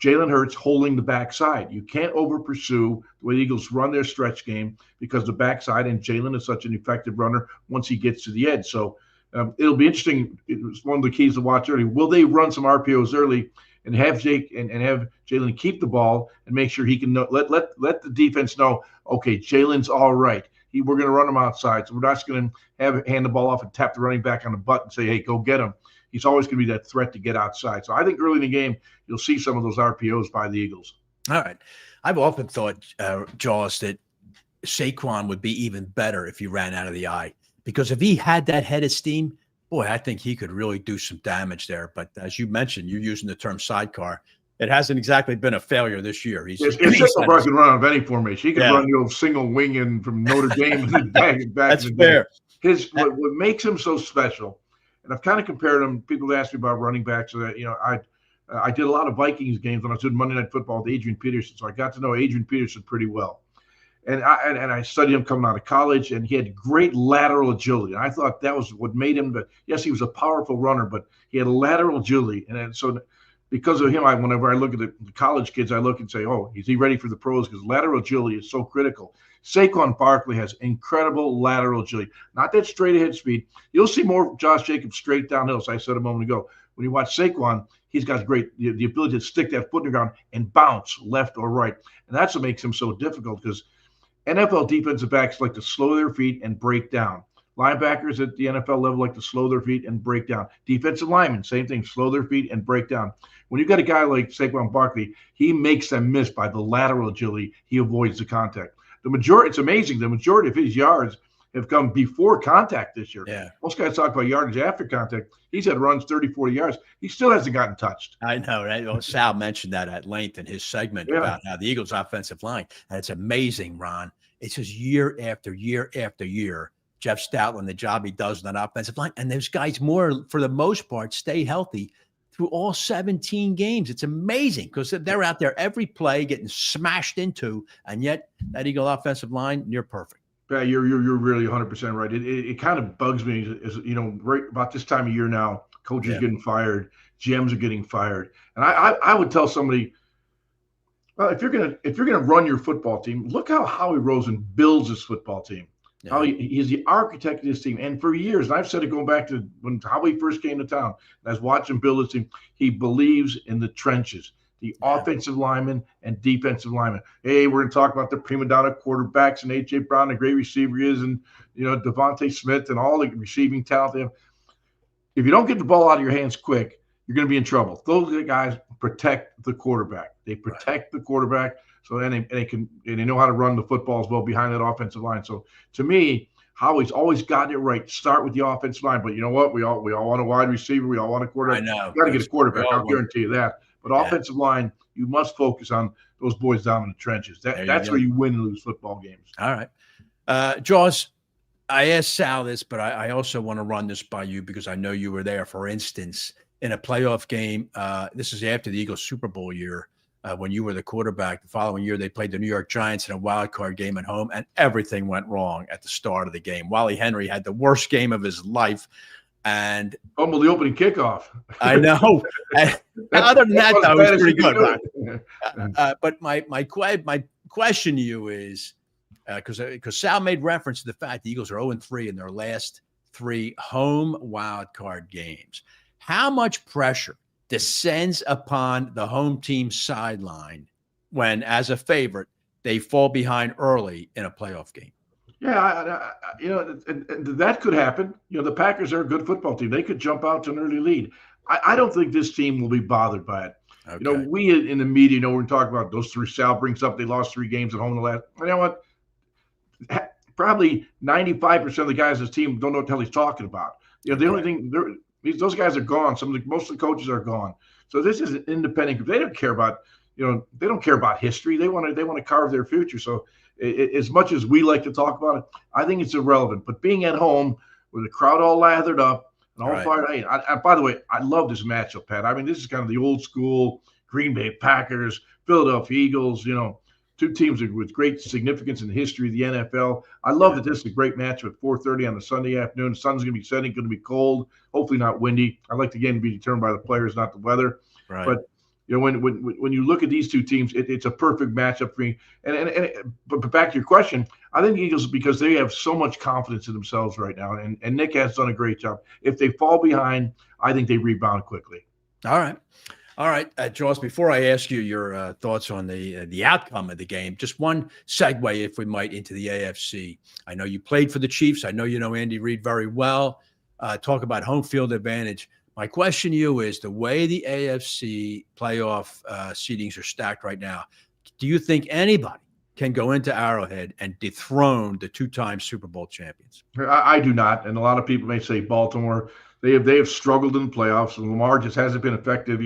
Jalen Hurts holding the backside. You can't over pursue the way the Eagles run their stretch game because the backside, and Jalen is such an effective runner once he gets to the edge. So it'll be interesting. It's one of the keys to watch early. Will they run some RPOs early and have have Jalen keep the ball and make sure he can let the defense know, okay, Jalen's all right. We're going to run him outside. So we're not just going to hand the ball off and tap the running back on the butt and say, hey, go get him. He's always going to be that threat to get outside. So I think early in the game, you'll see some of those RPOs by the Eagles. All right. I've often thought, Jaws, that Saquon would be even better if he ran out of the eye. Because if he had that head of steam, boy, I think he could really do some damage there. But as you mentioned, you're using the term sidecar. It hasn't exactly been a failure this year. Saquon can run out of any formation. He can run the old single wing in from Notre Dame and back. That's fair. What makes him so special, and I've kind of compared him. People ask me about running backs. So that, I did a lot of Vikings games when I was doing Monday Night Football with Adrian Peterson, so I got to know Adrian Peterson pretty well. And I studied him coming out of college, and he had great lateral agility. And I thought that was what made him. But yes, he was a powerful runner, but he had lateral agility. And so because of him, whenever I look at the college kids, I look and say, oh, is he ready for the pros? Because lateral agility is so critical. Saquon Barkley has incredible lateral agility, not that straight ahead speed. You'll see more Josh Jacobs straight downhill, as I said a moment ago. When you watch Saquon, he's got the ability to stick that foot in the ground and bounce left or right. And that's what makes him so difficult, because NFL defensive backs like to slow their feet and break down. Linebackers at the NFL level like to slow their feet and break down. Defensive linemen, same thing, slow their feet and break down. When you've got a guy like Saquon Barkley, he makes them miss by the lateral agility. He avoids the contact. It's amazing. The majority of his yards have come before contact this year. Yeah. Most guys talk about yardage after contact. He's had runs 30, 40 yards. He still hasn't gotten touched. I know, right? Well, Sal mentioned that at length in his segment about how the Eagles' offensive line, and it's amazing, Ron. It's just year after year after year, Jeff Stoutland, the job he does on that offensive line, and those guys, for the most part, stay healthy through all 17 games. It's amazing because they're out there every play getting smashed into, and yet that Eagle offensive line, near perfect. Yeah, you're really 100% right. It kind of bugs me, right about this time of year now, coaches getting fired, GMs are getting fired, and I would tell somebody, well, if you're gonna run your football team, look how Howie Roseman builds his football team. Yeah. How he's the architect of this team, and for years, and I've said it going back to when Howie first came to town, and I was watching him build his team. He believes in the trenches, the offensive linemen and defensive linemen. Hey, we're going to talk about the prima donna quarterbacks and A.J. Brown, the great receiver he is, and Devontae Smith and all the receiving talent they have. If you don't get the ball out of your hands quick, you're going to be in trouble. Those guys protect the quarterback. They protect the quarterback. So then they know how to run the football as well behind that offensive line. So to me, Howie's always gotten it right. Start with the offensive line, but you know what? We all want a wide receiver. We all want a quarterback. I know. You got to get a quarterback. I'll guarantee you that. But offensive line, you must focus on those boys down in the trenches. That's where you win and lose football games. All right. Jaws, I asked Sal this, but I also want to run this by you because I know you were there. For instance, in a playoff game, this is after the Eagles Super Bowl year, when you were the quarterback. The following year, they played the New York Giants in a wild card game at home, and everything went wrong at the start of the game. Wally Henry had the worst game of his life. And fumbled the opening kickoff. I know. Other than that, though, it was pretty good. Right? But my question to you is, because Sal made reference to the fact the Eagles are 0-3 in their last 3 home wild card games. How much pressure descends upon the home team sideline when, as a favorite, they fall behind early in a playoff game? Yeah, that could happen. The Packers are a good football team. They could jump out to an early lead. I don't think this team will be bothered by it. Okay. We in the media, we're talking about those 3. Sal brings up they lost 3 games at home in the last. You know what? Probably 95% of the guys on this team don't know what the hell he's talking about. The only thing those guys are gone. Most of the coaches are gone. So this is an independent group. They don't care about they don't care about history. They want to carve their future. So as much as we like to talk about it, I think it's irrelevant. But being at home with the crowd all lathered up and all fired, by the way, I love this matchup, Pat. I mean, this is kind of the old school Green Bay Packers, Philadelphia Eagles. 2 teams with great significance in the history of the NFL. I love that this is a great matchup at 4:30 on a Sunday afternoon. The sun's going to be setting, going to be cold, hopefully not windy. I like the game to be determined by the players, not the weather. Right. But when you look at these 2 teams, it's a perfect matchup for me. But back to your question, I think the Eagles, because they have so much confidence in themselves right now, and Nick has done a great job. If they fall behind, I think they rebound quickly. All right, Jaws, before I ask you your thoughts on the outcome of the game, just one segue, if we might, into the AFC. I know you played for the Chiefs. I know you know Andy Reid very well. Talk about home field advantage. My question to you is, the way the AFC playoff seedings are stacked right now, do you think anybody can go into Arrowhead and dethrone the 2-time Super Bowl champions? I do not, and a lot of people may say Baltimore. They have struggled in the playoffs, and Lamar just hasn't been effective.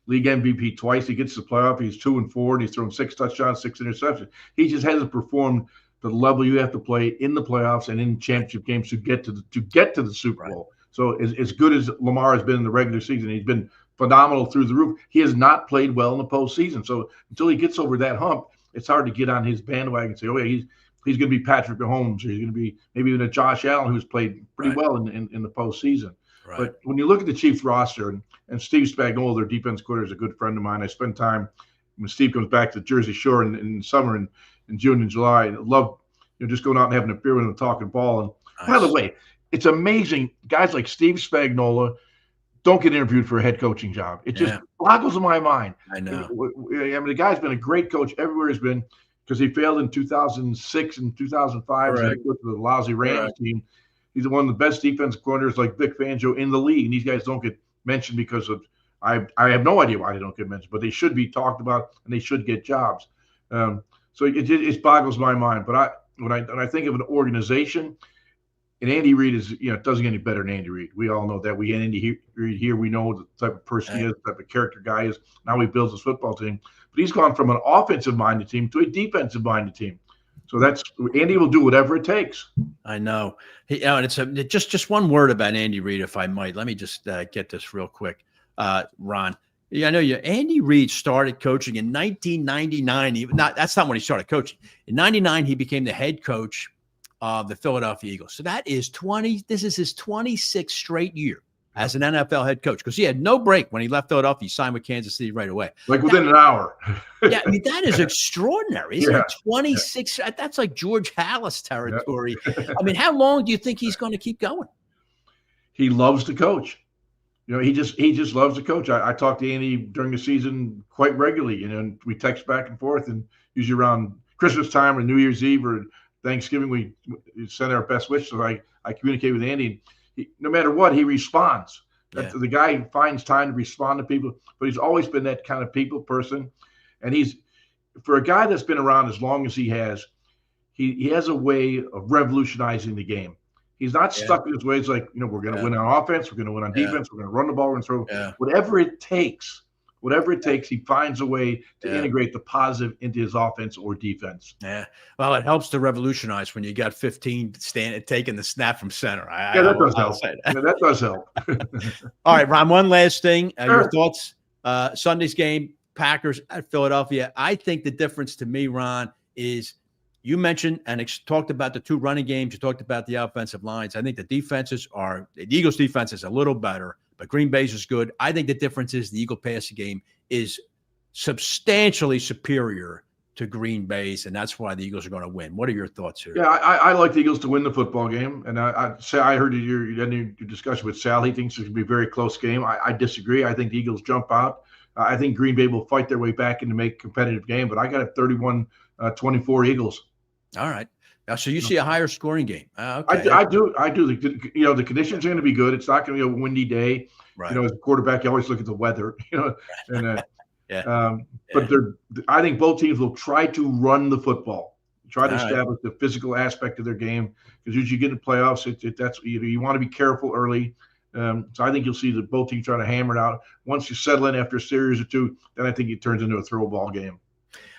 League MVP twice. He gets to the playoff. He's 2-4, and he's thrown 6 touchdowns, 6 interceptions. He just hasn't performed the level you have to play in the playoffs and in championship games to get to the Super Bowl. So as good as Lamar has been in the regular season, he's been phenomenal through the roof. He has not played well in the postseason. So until he gets over that hump, it's hard to get on his bandwagon and say, oh, yeah, he's going to be Patrick Mahomes, or he's going to be maybe even a Josh Allen, who's played pretty well in the postseason. Right. But when you look at the Chiefs roster, and Steve Spagnuolo, their defense coordinator, is a good friend of mine. I spend time when Steve comes back to Jersey Shore in summer, in June and July. I love just going out and having a beer with him and talking ball. And by the way, it's amazing. Guys like Steve Spagnuolo don't get interviewed for a head coaching job. It just boggles my mind. I know. I mean, the guy's been a great coach everywhere he's been, because he failed in 2006 and 2005 with the lousy Rams team. He's one of the best defensive coordinators like Vic Fangio in the league, and these guys don't get mentioned because of I have no idea why they don't get mentioned, but they should be talked about and they should get jobs. So it boggles my mind. But when I think of an organization, and Andy Reid is it doesn't get any better than Andy Reid. We all know that. We had Andy Reid here. We know the type of person he is, the type of character guy is. Now he builds his football team, but he's gone from an offensive minded team to a defensive minded team. So Andy will do whatever it takes. I know. And it's just one word about Andy Reid, if I might. Let me just get this real quick, Ron. I know Andy Reid started coaching in 1999. That's not when he started coaching. In '99, he became the head coach of the Philadelphia Eagles. So that is This is his 26th straight year as an NFL head coach, because he had no break when he left Philadelphia. He signed with Kansas City right away. Like within an hour. Yeah, I mean, that is extraordinary. Isn't it? 26. That's like George Halas territory. Yeah. I mean, how long do you think he's going to keep going? He loves to coach. He just loves to coach. I talk to Andy during the season quite regularly, and we text back and forth, and usually around Christmas time or New Year's Eve or Thanksgiving, we send our best wishes. So I communicate with Andy. No matter what, he responds. Yeah. The guy finds time to respond to people, but he's always been that kind of people person. And for a guy that's been around as long as he has a way of revolutionizing the game. He's not stuck in his ways like, we're going to win on offense, we're going to win on defense, we're going to run the ball and throw. Whatever it takes, he finds a way to integrate the positive into his offense or defense. Yeah. Well, it helps to revolutionize when you got 15 taking the snap from center. That does help. That does help. All right, Ron, one last thing. Your thoughts? Sunday's game, Packers at Philadelphia. I think the difference to me, Ron, is you mentioned and talked about the two running games. You talked about the offensive lines. I think the Eagles' defense is a little better, but Green Bay's is good. I think the difference is the Eagle passing game is substantially superior to Green Bay's, and that's why the Eagles are going to win. What are your thoughts here? Yeah, I like the Eagles to win the football game, and I heard your discussion with Sal. He thinks it's going to be a very close game. I disagree. I think the Eagles jump out. I think Green Bay will fight their way back into make a competitive game, but I got a 31-24 Eagles. All right. So you see a higher scoring game. Okay. I do. The conditions are going to be good. It's not going to be a windy day. Right. As a quarterback, you always look at the weather. But I think both teams will try to run the football, try to establish the physical aspect of their game. Because as you get in the playoffs, you want to be careful early. So I think you'll see that both teams trying to hammer it out. Once you settle in after a series or two, then I think it turns into a throw ball game.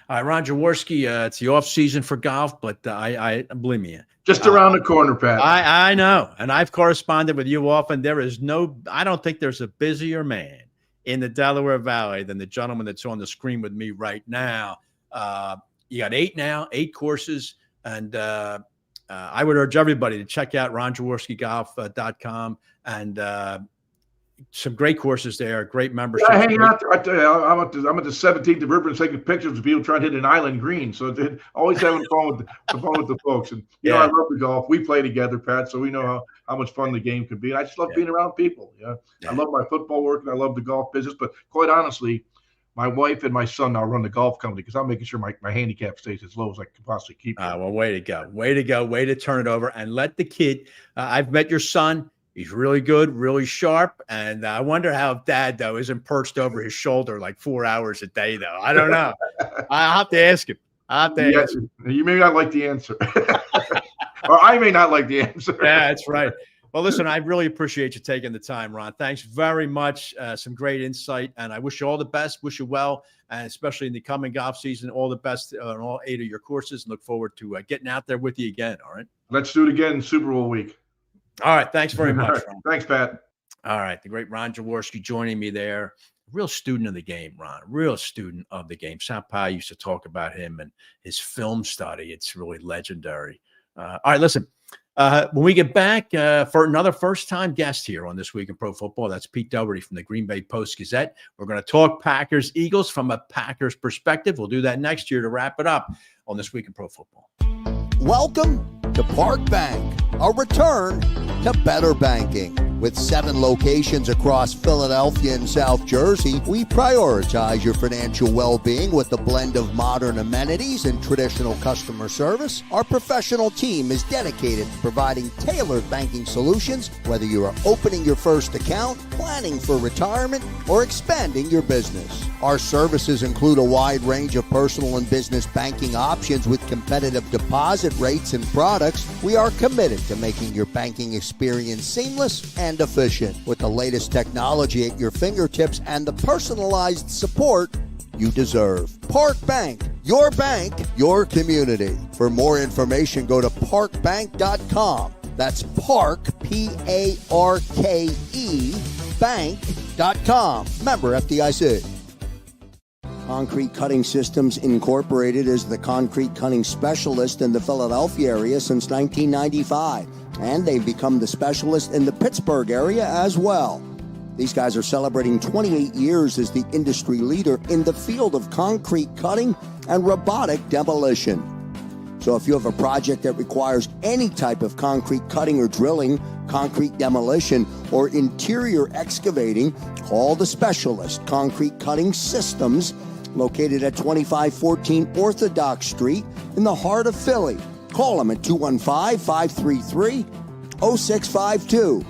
All right, Ron Jaworski, it's the off season for golf, but I believe me. Just around the corner, Pat. I know, and I've corresponded with you often. I don't think there's a busier man in the Delaware Valley than the gentleman that's on the screen with me right now. You got 8 courses, and I would urge everybody to check out ronjaworskigolf.com and some great courses there, great membership. I hang out there. I tell you, I'm at the 17th of River and taking pictures of people trying to hit an island green. So always having fun with the folks. And I love the golf. We play together, Pat, so we know how much fun the game can be. And I just love being around people. I love my football work and I love the golf business. But quite honestly, my wife and my son now run the golf company because I'm making sure my handicap stays as low as I can possibly keep it. Well, way to go. Way to turn it over and let the kid. I've met your son. He's really good, really sharp, and I wonder how Dad, though, isn't perched over his shoulder like 4 hours a day, though. I don't know. I'll have to ask him. You may not like the answer. Or I may not like the answer. Yeah, that's right. Well, listen, I really appreciate you taking the time, Ron. Thanks very much. Some great insight, and I wish you all the best. Wish you well, and especially in the coming golf season, all the best on all 8 of your courses, and look forward to getting out there with you again, all right? Let's do it again in Super Bowl week. All right. Thanks very much, Ron. Thanks, Pat. All right. The great Ron Jaworski joining me there. Real student of the game, Ron. Real student of the game. Sal Paolantonio used to talk about him and his film study. It's really legendary. All right. Listen, when we get back for another first-time guest here on This Week in Pro Football, that's Pete Dougherty from the Green Bay Post-Gazette. We're going to talk Packers-Eagles from a Packers perspective. We'll do that next year to wrap it up on This Week in Pro Football. Welcome to Park Bank, a return to better banking. With 7 locations across Philadelphia and South Jersey, we prioritize your financial well-being with a blend of modern amenities and traditional customer service. Our professional team is dedicated to providing tailored banking solutions, whether you are opening your first account, planning for retirement, or expanding your business. Our services include a wide range of personal and business banking options with competitive deposit rates and products. We are committed to making your banking experience seamless and efficient with the latest technology at your fingertips and the personalized support you deserve. Park Bank, your community. For more information, go to parkbank.com. That's Park, P-A-R-K-E, bank.com. Member FDIC. Concrete Cutting Systems Incorporated is the concrete cutting specialist in the Philadelphia area since 1995, and they've become the specialist in the Pittsburgh area as well. These guys are celebrating 28 years as the industry leader in the field of concrete cutting and robotic demolition. So if you have a project that requires any type of concrete cutting or drilling, concrete demolition, or interior excavating, call the specialist, Concrete Cutting Systems, located at 2514 Orthodox Street in the heart of Philly. Call them at 215-533-0652.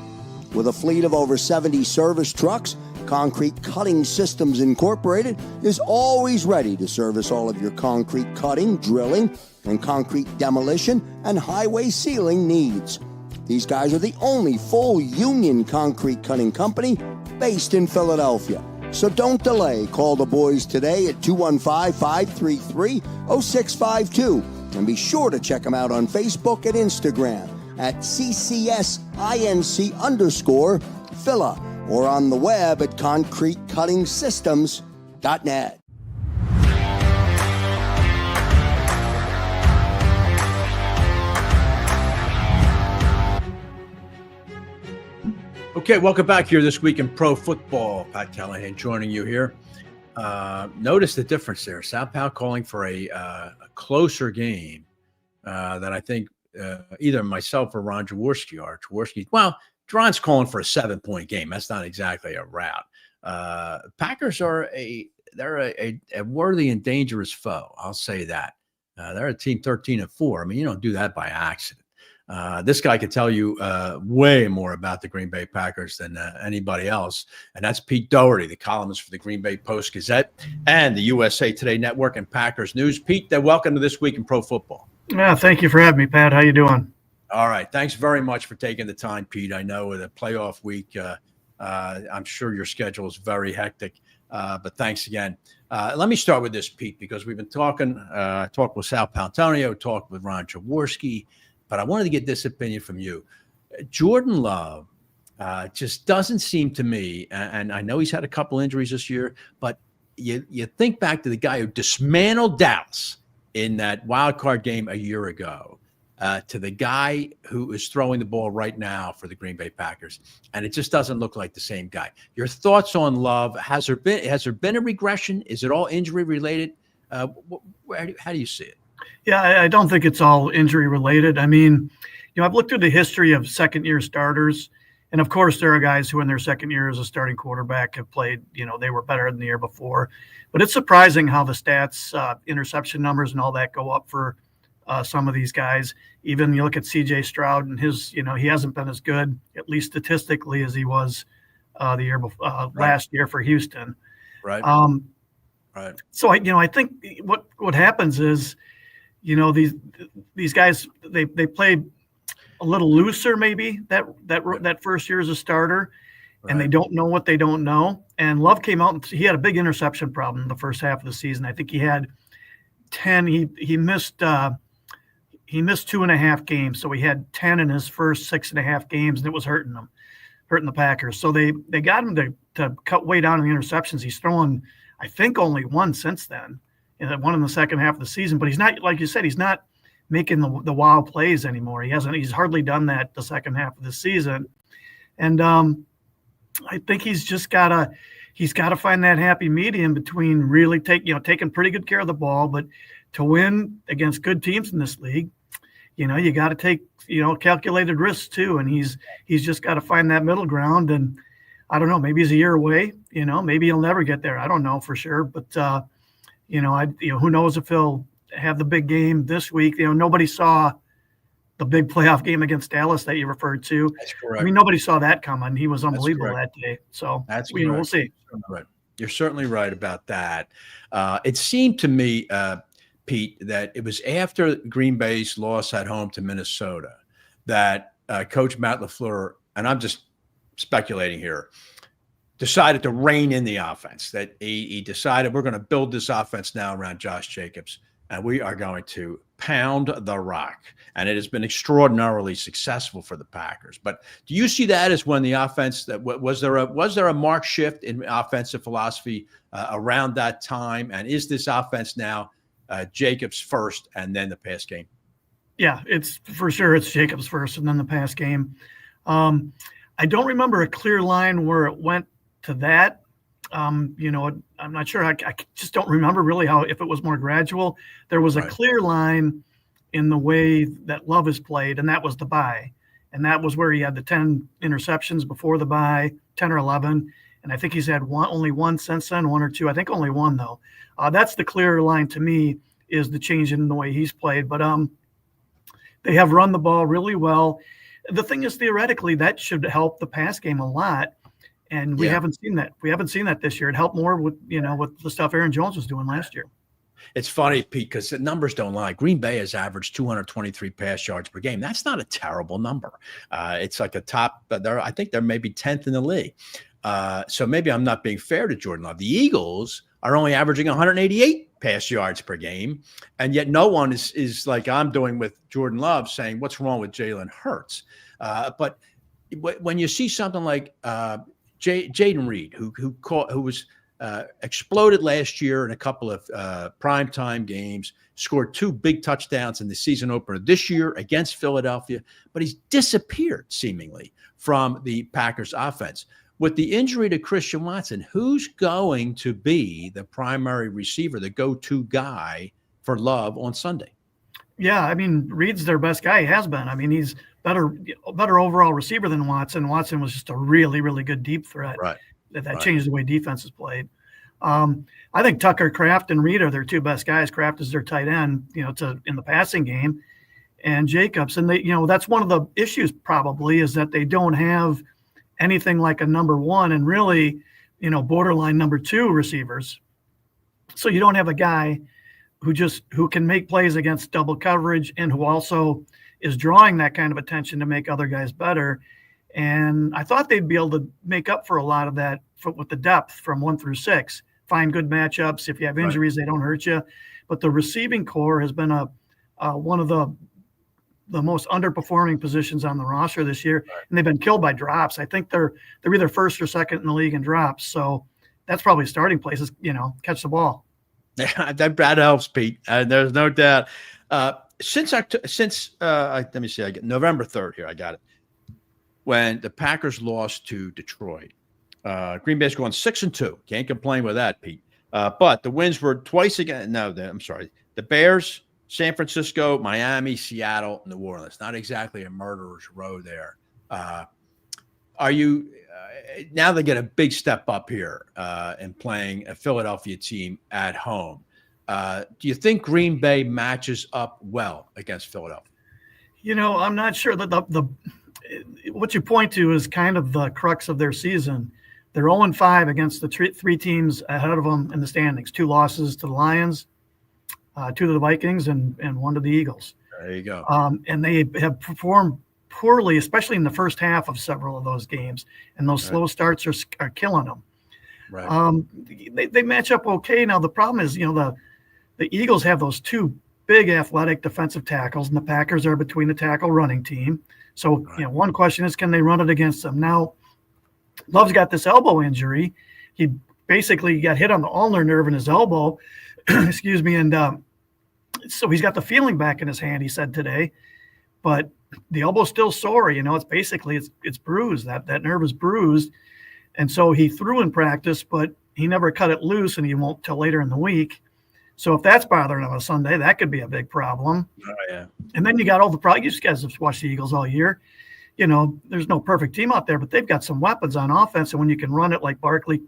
With a fleet of over 70 service trucks, Concrete Cutting Systems Incorporated is always ready to service all of your concrete cutting, drilling, and concrete demolition and highway sealing needs. These guys are the only full union concrete cutting company based in Philadelphia. So don't delay. Call the boys today at 215-533-0652. And be sure to check them out on Facebook and Instagram at CCSINC_Phila or on the web at concretecuttingsystems.net. Okay, welcome back here this week in pro football. Pat Callahan joining you here. Notice the difference there. Sal Pao calling for a closer game that I think either myself or Ron Jaworski are. Ron's calling for a 7-point game. That's not exactly a rout. Packers are a worthy and dangerous foe. I'll say that. They're a team 13-4. I mean, you don't do that by accident. This guy could tell you way more about the Green Bay Packers than anybody else, and that's Pete Dougherty, the columnist for the Green Bay Post-Gazette and the USA Today Network and Packers News. Pete, welcome to This Week in Pro Football. Yeah, thank you for having me, Pat. How you doing? All right. Thanks very much for taking the time, Pete. I know with a playoff week, I'm sure your schedule is very hectic, but thanks again. Let me start with this, Pete, because we've been talked with Sal Paolantonio, talked with Ron Jaworski, but I wanted to get this opinion from you. Jordan Love just doesn't seem to me, and I know he's had a couple injuries this year, but you think back to the guy who dismantled Dallas in that wild card game a year ago, to the guy who is throwing the ball right now for the Green Bay Packers, and it just doesn't look like the same guy. Your thoughts on Love? Has there been a regression? Is it all injury related? How do you see it? Yeah, I don't think it's all injury related. I mean, I've looked through the history of second-year starters, and of course there are guys who in their second year as a starting quarterback have played, they were better than the year before. But it's surprising how the stats, interception numbers and all that go up for some of these guys. Even you look at C.J. Stroud and his, he hasn't been as good, at least statistically, as he was the year before, last year for Houston. Right. Right. So I think what happens is, these guys they play a little looser maybe that first year as a starter, and they don't know what they don't know. And Love came out and he had a big interception problem in the first half of the season. I think he had 10. He missed 2.5 games, so he had 10 in his first 6.5 games, and it was hurting the Packers. So they got him to cut way down on the interceptions. He's thrown, I think, only one since then. One in the second half of the season, but he's not, like you said, he's not making the wow plays anymore. He's hardly done that the second half of the season. And I think he's got to find that happy medium between really taking pretty good care of the ball, but to win against good teams in this league, you got to take, calculated risks too. And he's just got to find that middle ground. And I don't know, maybe he's a year away, maybe he'll never get there. I don't know for sure, but who knows if he'll have the big game this week. Nobody saw the big playoff game against Dallas that you referred to. That's correct. I mean, nobody saw that coming. He was unbelievable that day. So we'll see. You're certainly right about that. It seemed to me, Pete, that it was after Green Bay's loss at home to Minnesota that Coach Matt LaFleur, and I'm just speculating here, decided to rein in the offense, that he decided we're going to build this offense now around Josh Jacobs, and we are going to pound the rock. And it has been extraordinarily successful for the Packers. But do you see that as when the offense, was there a marked shift in offensive philosophy around that time? And is this offense now Jacobs first and then the pass game? Yeah, it's for sure. It's Jacobs first and then the pass game. I don't remember a clear line where it went to that. I'm not sure. I just don't remember really if it was more gradual. There was a clear line in the way that Love is played, and that was the bye. And that was where he had the 10 interceptions before the bye, 10 or 11. And I think he's had only one since then, one or two. I think only one, though. That's the clear line to me, is the change in the way he's played. But they have run the ball really well. The thing is, theoretically, that should help the pass game a lot. And we haven't seen that. We haven't seen that this year. It helped more with the stuff Aaron Jones was doing last year. It's funny, Pete, because the numbers don't lie. Green Bay has averaged 223 pass yards per game. That's not a terrible number. It's like a top, but I think they're maybe 10th in the league. So maybe I'm not being fair to Jordan Love. The Eagles are only averaging 188 pass yards per game, and yet no one is like I'm doing with Jordan Love saying what's wrong with Jalen Hurts. But when you see something like Jaden Reed, who was exploded last year in a couple of primetime games, scored 2 big touchdowns in the season opener this year against Philadelphia, but he's disappeared seemingly from the Packers offense. With the injury to Christian Watson, who's going to be the primary receiver, the go-to guy for Love on Sunday? Yeah, I mean, Reed's their best guy. He has been. I mean, he's better overall receiver than Watson. Watson was just a really, really good deep threat. Right. That changed the way defenses played. I think Tucker, Kraft, and Reed are their 2 best guys. Kraft is their tight end, in the passing game, and Jacobs. And that's one of the issues probably is that they don't have anything like a number 1 and really, borderline number 2 receivers. So you don't have a guy who can make plays against double coverage and who also is drawing that kind of attention to make other guys better. And I thought they'd be able to make up for a lot of that with the depth from 1 through 6, find good matchups. If you have injuries, They don't hurt you. But the receiving core has been one of the most underperforming positions on the roster this year, and they've been killed by drops. I think they're either first or second in the league in drops. So that's probably starting places, catch the ball. Yeah, that helps, Pete. There's no doubt. Since let me see, I get November 3rd here. I got it. When the Packers lost to Detroit, Green Bay's going 6-2. Can't complain with that, Pete. But the wins were twice again. No, I'm sorry. The Bears, San Francisco, Miami, Seattle, New Orleans. Not exactly a murderer's row there. Are you now they get a big step up here in playing a Philadelphia team at home? Do you think Green Bay matches up well against Philadelphia? I'm not sure that what you point to is kind of the crux of their season. They're 0-5 against the 3 teams ahead of them in the standings. 2 losses to the Lions, 2 to the Vikings, and 1 to the Eagles. There you go. And they have performed poorly, especially in the first half of several of those games. And those slow starts are killing them. Right. They match up okay. Now, the problem is, the Eagles have those 2 big athletic defensive tackles, and the Packers are between the tackle running team. So, one question is, can they run it against them? Now, Love's got this elbow injury. He basically got hit on the ulnar nerve in his elbow. Excuse me. And so he's got the feeling back in his hand, he said today. But the elbow's still sore. It's basically, it's bruised. That nerve is bruised. And so he threw in practice, but he never cut it loose, and he won't till later in the week. So if that's bothering him on a Sunday, that could be a big problem. Oh, yeah. And then you got all the problems. You guys have watched the Eagles all year. There's no perfect team out there, but they've got some weapons on offense. And when you can run it like Barkley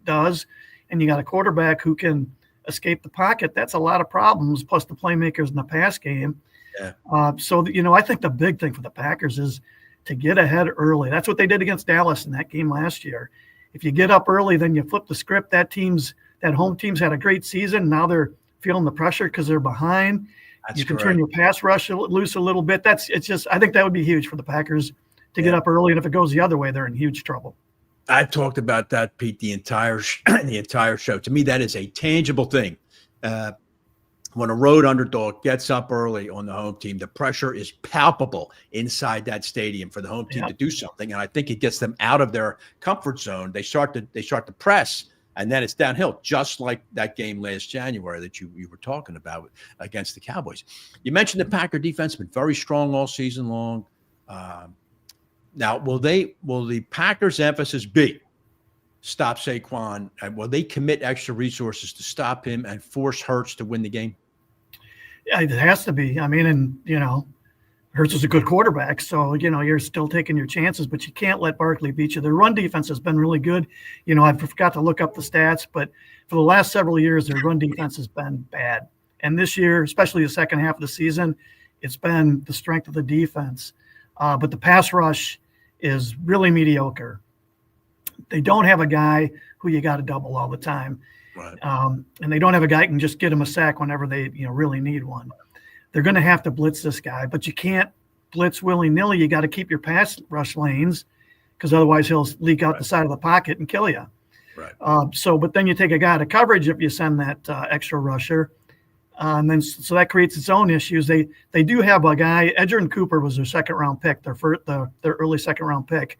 does, and you got a quarterback who can escape the pocket, that's a lot of problems, plus the playmakers in the pass game. Yeah. I think the big thing for the Packers is to get ahead early. That's what they did against Dallas in that game last year. If you get up early, then you flip the script. That home team's had a great season. Now they're feeling the pressure because they're behind. You can turn your pass rush loose a little bit. I think that would be huge for the Packers to get up early. And if it goes the other way, they're in huge trouble. I've talked about that, Pete, the entire show. To me, that is a tangible thing. When a road underdog gets up early on the home team, the pressure is palpable inside that stadium for the home team to do something. And I think it gets them out of their comfort zone. They start to press, and then it's downhill, just like that game last January that you were talking about against the Cowboys. You mentioned the Packer defense has been very strong all season long. Now, will the Packers' emphasis be stop Saquon? And will they commit extra resources to stop him and force Hurts to win the game? Yeah, it has to be. I mean, Hurts is a good quarterback, so, you're still taking your chances, but you can't let Barkley beat you. Their run defense has been really good. I forgot to look up the stats, but for the last several years, their run defense has been bad. And this year, especially the second half of the season, it's been the strength of the defense. But the pass rush is really mediocre. They don't have a guy who you got to double all the time. Right. And they don't have a guy who can just get him a sack whenever they really need one. They're going to have to blitz this guy, but you can't blitz willy-nilly. You got to keep your pass rush lanes because otherwise he'll leak out the side of the pocket and kill you. Right. But then you take a guy out of coverage if you send that extra rusher. And then so that creates its own issues. They do have a guy, Edgerrin Cooper was their second-round pick, their early second-round pick.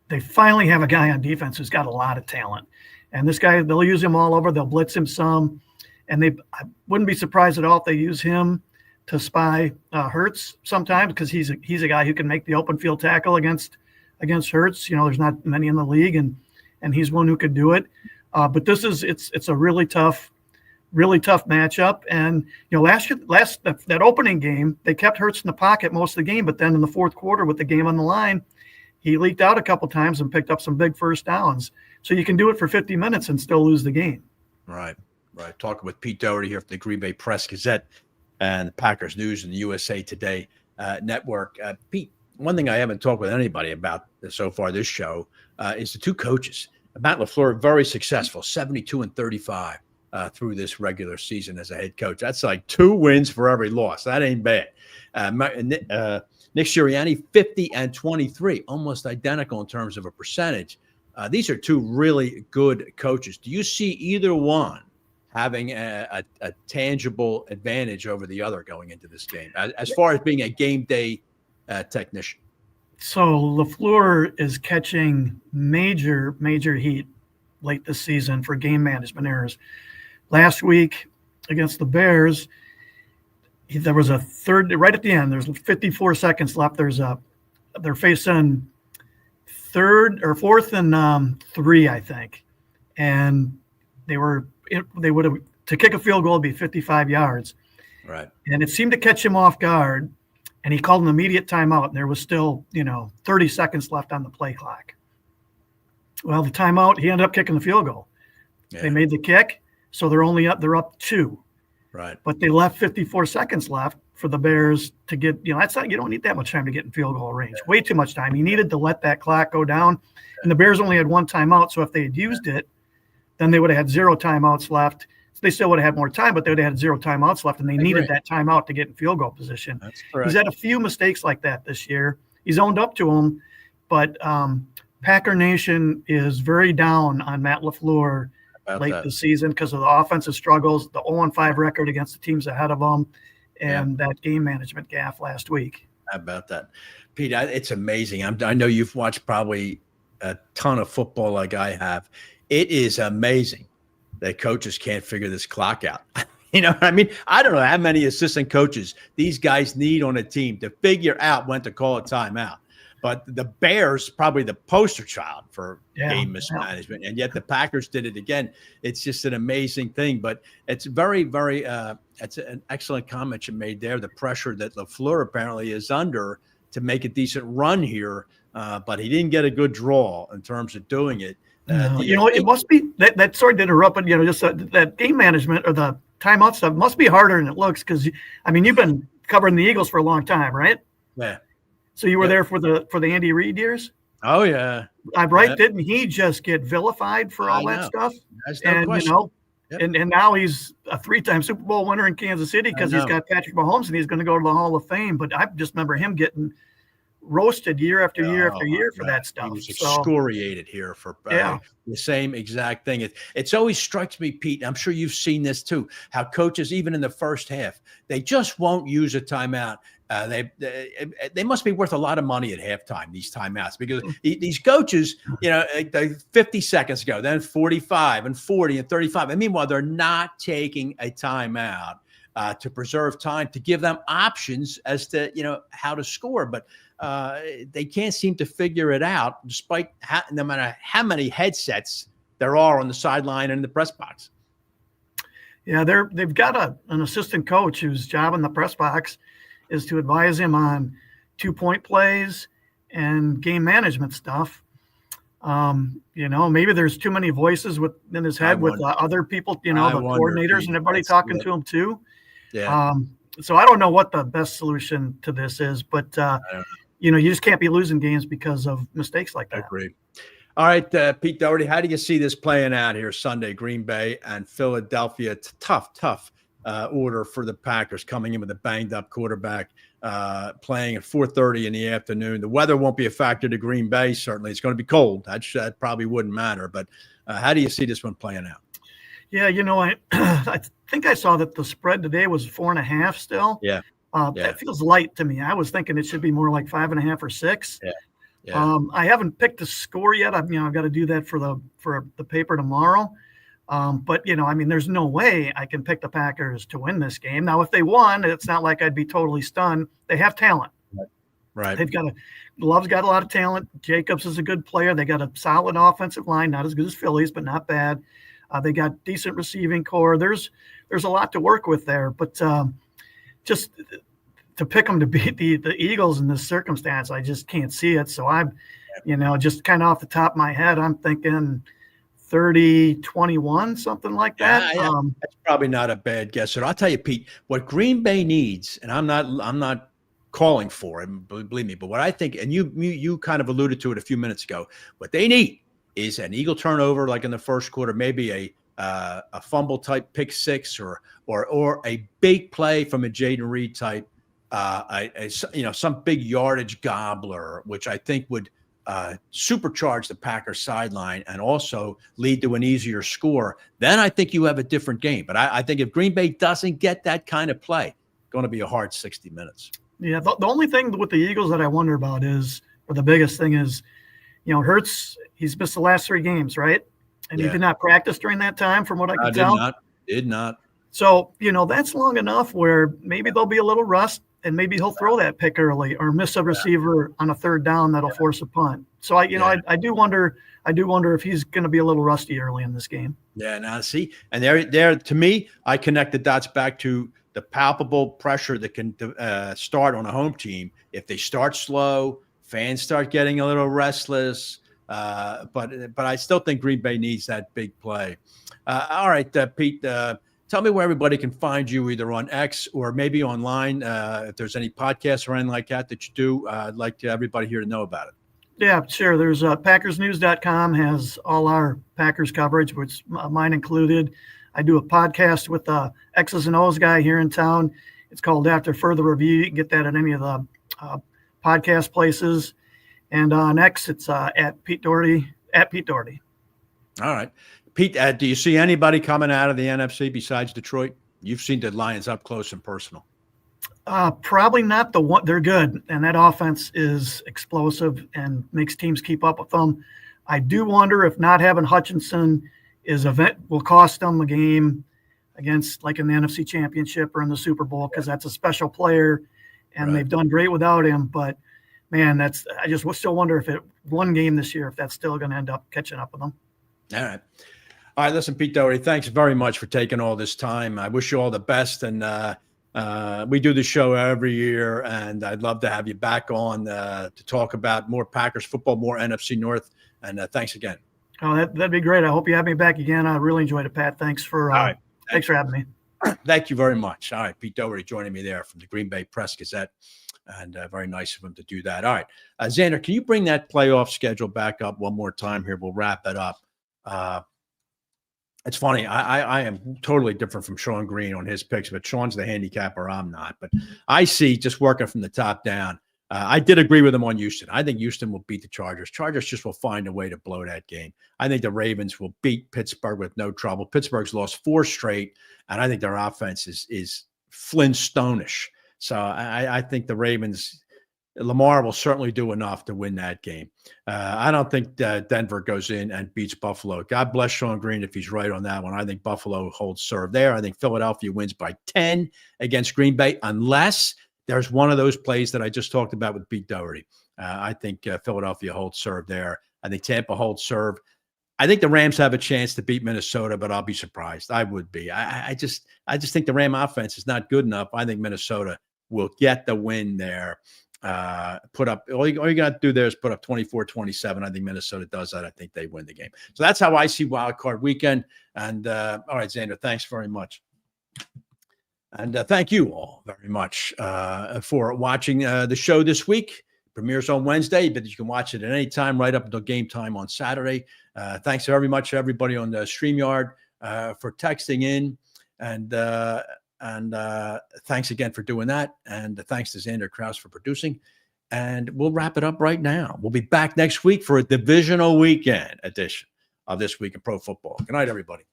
They finally have a guy on defense who's got a lot of talent. And this guy, they'll use him all over. They'll blitz him some. And I wouldn't be surprised at all if they use him to spy Hurts sometimes because he's a guy who can make the open field tackle against Hurts. There's not many in the league, and he's one who could do it. But it's a really tough matchup. And that opening game, they kept Hurts in the pocket most of the game, but then in the fourth quarter with the game on the line, he leaked out a couple times and picked up some big first downs. So you can do it for 50 minutes and still lose the game. Right. Talking with Pete Dougherty here from the Green Bay Press Gazette and the Packers News and the USA Today network. Pete, one thing I haven't talked with anybody about so far this show is the two coaches. Matt LaFleur, very successful, 72-35 through this regular season as a head coach. That's like 2 wins for every loss. That ain't bad. Nick Sirianni, 50-23, almost identical in terms of a percentage. These are 2 really good coaches. Do you see either one having a tangible advantage over the other going into this game, as far as being a game day technician? So LaFleur is catching major heat late this season for game management errors. Last week against the Bears, there was a third right at the end. There's 54 seconds left. They're facing fourth and 3, I think, and they would have to kick a field goal would be 55 yards. Right. And it seemed to catch him off guard, and he called an immediate timeout, and there was still 30 seconds left on the play clock. Well, the timeout, he ended up kicking the field goal. Yeah. They made the kick, so they're up 2. Right. But they left 54 seconds left for the Bears to get, you don't need that much time to get in field goal range. Yeah. Way too much time. He needed to let that clock go down. And the Bears only had 1 timeout. So if they had used it, then they would have had 0 timeouts left. So they still would have had more time, but they would have had 0 timeouts left. And they needed that timeout to get in field goal position. That's correct. He's had a few mistakes like that this year. He's owned up to them, but Packer Nation is very down on Matt LaFleur late this season because of the offensive struggles, the 0-5 record against the teams ahead of them, and that game management gaffe last week. How about that? Pete, it's amazing. I know you've watched probably a ton of football like I have. It is amazing that coaches can't figure this clock out. You know what I mean? I don't know how many assistant coaches these guys need on a team to figure out when to call a timeout. But the Bears, probably the poster child for game mismanagement, and yet the Packers did it again. It's just an amazing thing. But it's very, very it's an excellent comment you made there. The pressure that LaFleur apparently is under to make a decent run here, but he didn't get a good draw in terms of doing it. It must be that sorry to interrupt, but just that game management or the timeout stuff must be harder than it looks because you've been covering the Eagles for a long time, right? Yeah. So you were there for the Andy Reid years? Oh yeah. Right? Yeah. Didn't he just get vilified for all that stuff? That's no question. And now he's a 3-time Super Bowl winner in Kansas City because he's got Patrick Mahomes and he's going to go to the Hall of Fame. But I just remember him getting roasted year after year after year for that stuff. He was excoriated here for the same exact thing. It's always strikes me, Pete, I'm sure you've seen this too, how coaches, even in the first half, they just won't use a timeout. They must be worth a lot of money at halftime, these timeouts, because these coaches, 50 seconds ago, then 45 and 40 and 35. And meanwhile, they're not taking a timeout to preserve time, to give them options as to, how to score. But they can't seem to figure it out, despite no matter how many headsets there are on the sideline and in the press box. Yeah, they've got an assistant coach whose job in the press box is to advise him on 2-point plays and game management stuff. Maybe there's too many voices in his head with other people, the coordinators and everybody talking to him too. Yeah. So I don't know what the best solution to this is, but you just can't be losing games because of mistakes like that. I agree. All right, Pete Dougherty, how do you see this playing out here Sunday? Green Bay and Philadelphia. It's tough order for the Packers, coming in with a banged-up quarterback, playing at 4:30 in the afternoon. The weather won't be a factor to Green Bay, certainly. It's going to be cold. That probably wouldn't matter. But how do you see this one playing out? Yeah, I think I saw that the spread today was 4.5 still. Yeah. That feels light to me. I was thinking it should be more like 5.5 or 6. Yeah. Yeah. I haven't picked a score yet. I've got to do that for the paper tomorrow. But there's no way I can pick the Packers to win this game. Now, if they won, it's not like I'd be totally stunned. They have talent. Right. Love's got a lot of talent. Jacobs is a good player. They got a solid offensive line, not as good as Philly's, but not bad. They got decent receiving core. There's a lot to work with there, but just to pick them to beat the Eagles in this circumstance, I just can't see it. So I'm, just kind of off the top of my head, I'm thinking 30-21, something like that. Yeah, that's probably not a bad guess. So I'll tell you, Pete, what Green Bay needs, and I'm not calling for it, believe me, but what I think, and you kind of alluded to it a few minutes ago, what they need is an Eagle turnover, like in the first quarter, maybe a fumble type pick six, or a big play from a Jaden Reed type, some big yardage gobbler, which I think would supercharge the Packers sideline and also lead to an easier score. Then I think you have a different game. But I think if Green Bay doesn't get that kind of play, it's going to be a hard 60 minutes. Yeah, the only thing with the Eagles that I wonder about is, or the biggest thing is, Hurts, he's missed the last 3 games, right? And he did not practice during that time, from what I could tell. Did not. So, that's long enough where maybe there'll be a little rust, and maybe he'll throw that pick early or miss a receiver on a 3rd down that'll force a punt. So I do wonder if he's going to be a little rusty early in this game. Yeah, now see, and there to me, I connect the dots back to the palpable pressure that can start on a home team if they start slow. Fans start getting a little restless, but I still think Green Bay needs that big play. All right, Pete, tell me where everybody can find you, either on X or maybe online. If there's any podcasts or anything like that you do, I'd like everybody here to know about it. Yeah, sure. There's PackersNews.com has all our Packers coverage, which mine included. I do a podcast with the X's and O's guy here in town. It's called After Further Review. You can get that at any of the podcast places. And on X, it's at Pete Dougherty. All right. Pete, do you see anybody coming out of the NFC besides Detroit? You've seen the Lions up close and personal. Probably not the one. They're good, and that offense is explosive and makes teams keep up with them. I do wonder if not having Hutchinson will cost them a game against, like in the NFC Championship or in the Super Bowl, because that's a special player, and they've done great without him. But man, I just still wonder if one game this year, if that's still going to end up catching up with them. All right. Listen, Pete Dougherty, thanks very much for taking all this time. I wish you all the best. And we do the show every year, and I'd love to have you back on to talk about more Packers football, more NFC North. And thanks again. Oh, that'd be great. I hope you have me back again. I really enjoyed it, Pat. Thanks for having me. Thank you very much. All right. Pete Dougherty joining me there from the Green Bay Press-Gazette. And very nice of him to do that. All right. Xander, can you bring that playoff schedule back up one more time here? We'll wrap it up. It's funny. I am totally different from Sean Green on his picks, but Sean's the handicapper. I'm not. But I see, just working from the top down, I did agree with him on Houston. I think Houston will beat the Chargers. Chargers just will find a way to blow that game. I think the Ravens will beat Pittsburgh with no trouble. Pittsburgh's lost 4 straight, and I think their offense is Flintstone-ish. So I think the Ravens, Lamar will certainly do enough to win that game. I don't think Denver goes in and beats Buffalo. God bless Sean Green if he's right on that one. I think Buffalo holds serve there. I think Philadelphia wins by 10 against Green Bay, unless there's one of those plays that I just talked about with Pete Dougherty. I think Philadelphia holds serve there. I think Tampa holds serve. I think the Rams have a chance to beat Minnesota, but I'll be surprised. I would be. I just think the Ram offense is not good enough. I think Minnesota will get the win there. Put up all you got to do there is put up 24-27. I think Minnesota does that. I think they win the game. So that's how I see Wild Card Weekend. And all right, Xander, thanks very much. And thank you all very much for watching the show this week. Premieres on Wednesday, but you can watch it at any time right up until game time on Saturday. Thanks very much to everybody on the StreamYard for texting in. And thanks again for doing that. And thanks to Xander Krause for producing. And we'll wrap it up right now. We'll be back next week for a divisional weekend edition of This Week in Pro Football. Good night, everybody.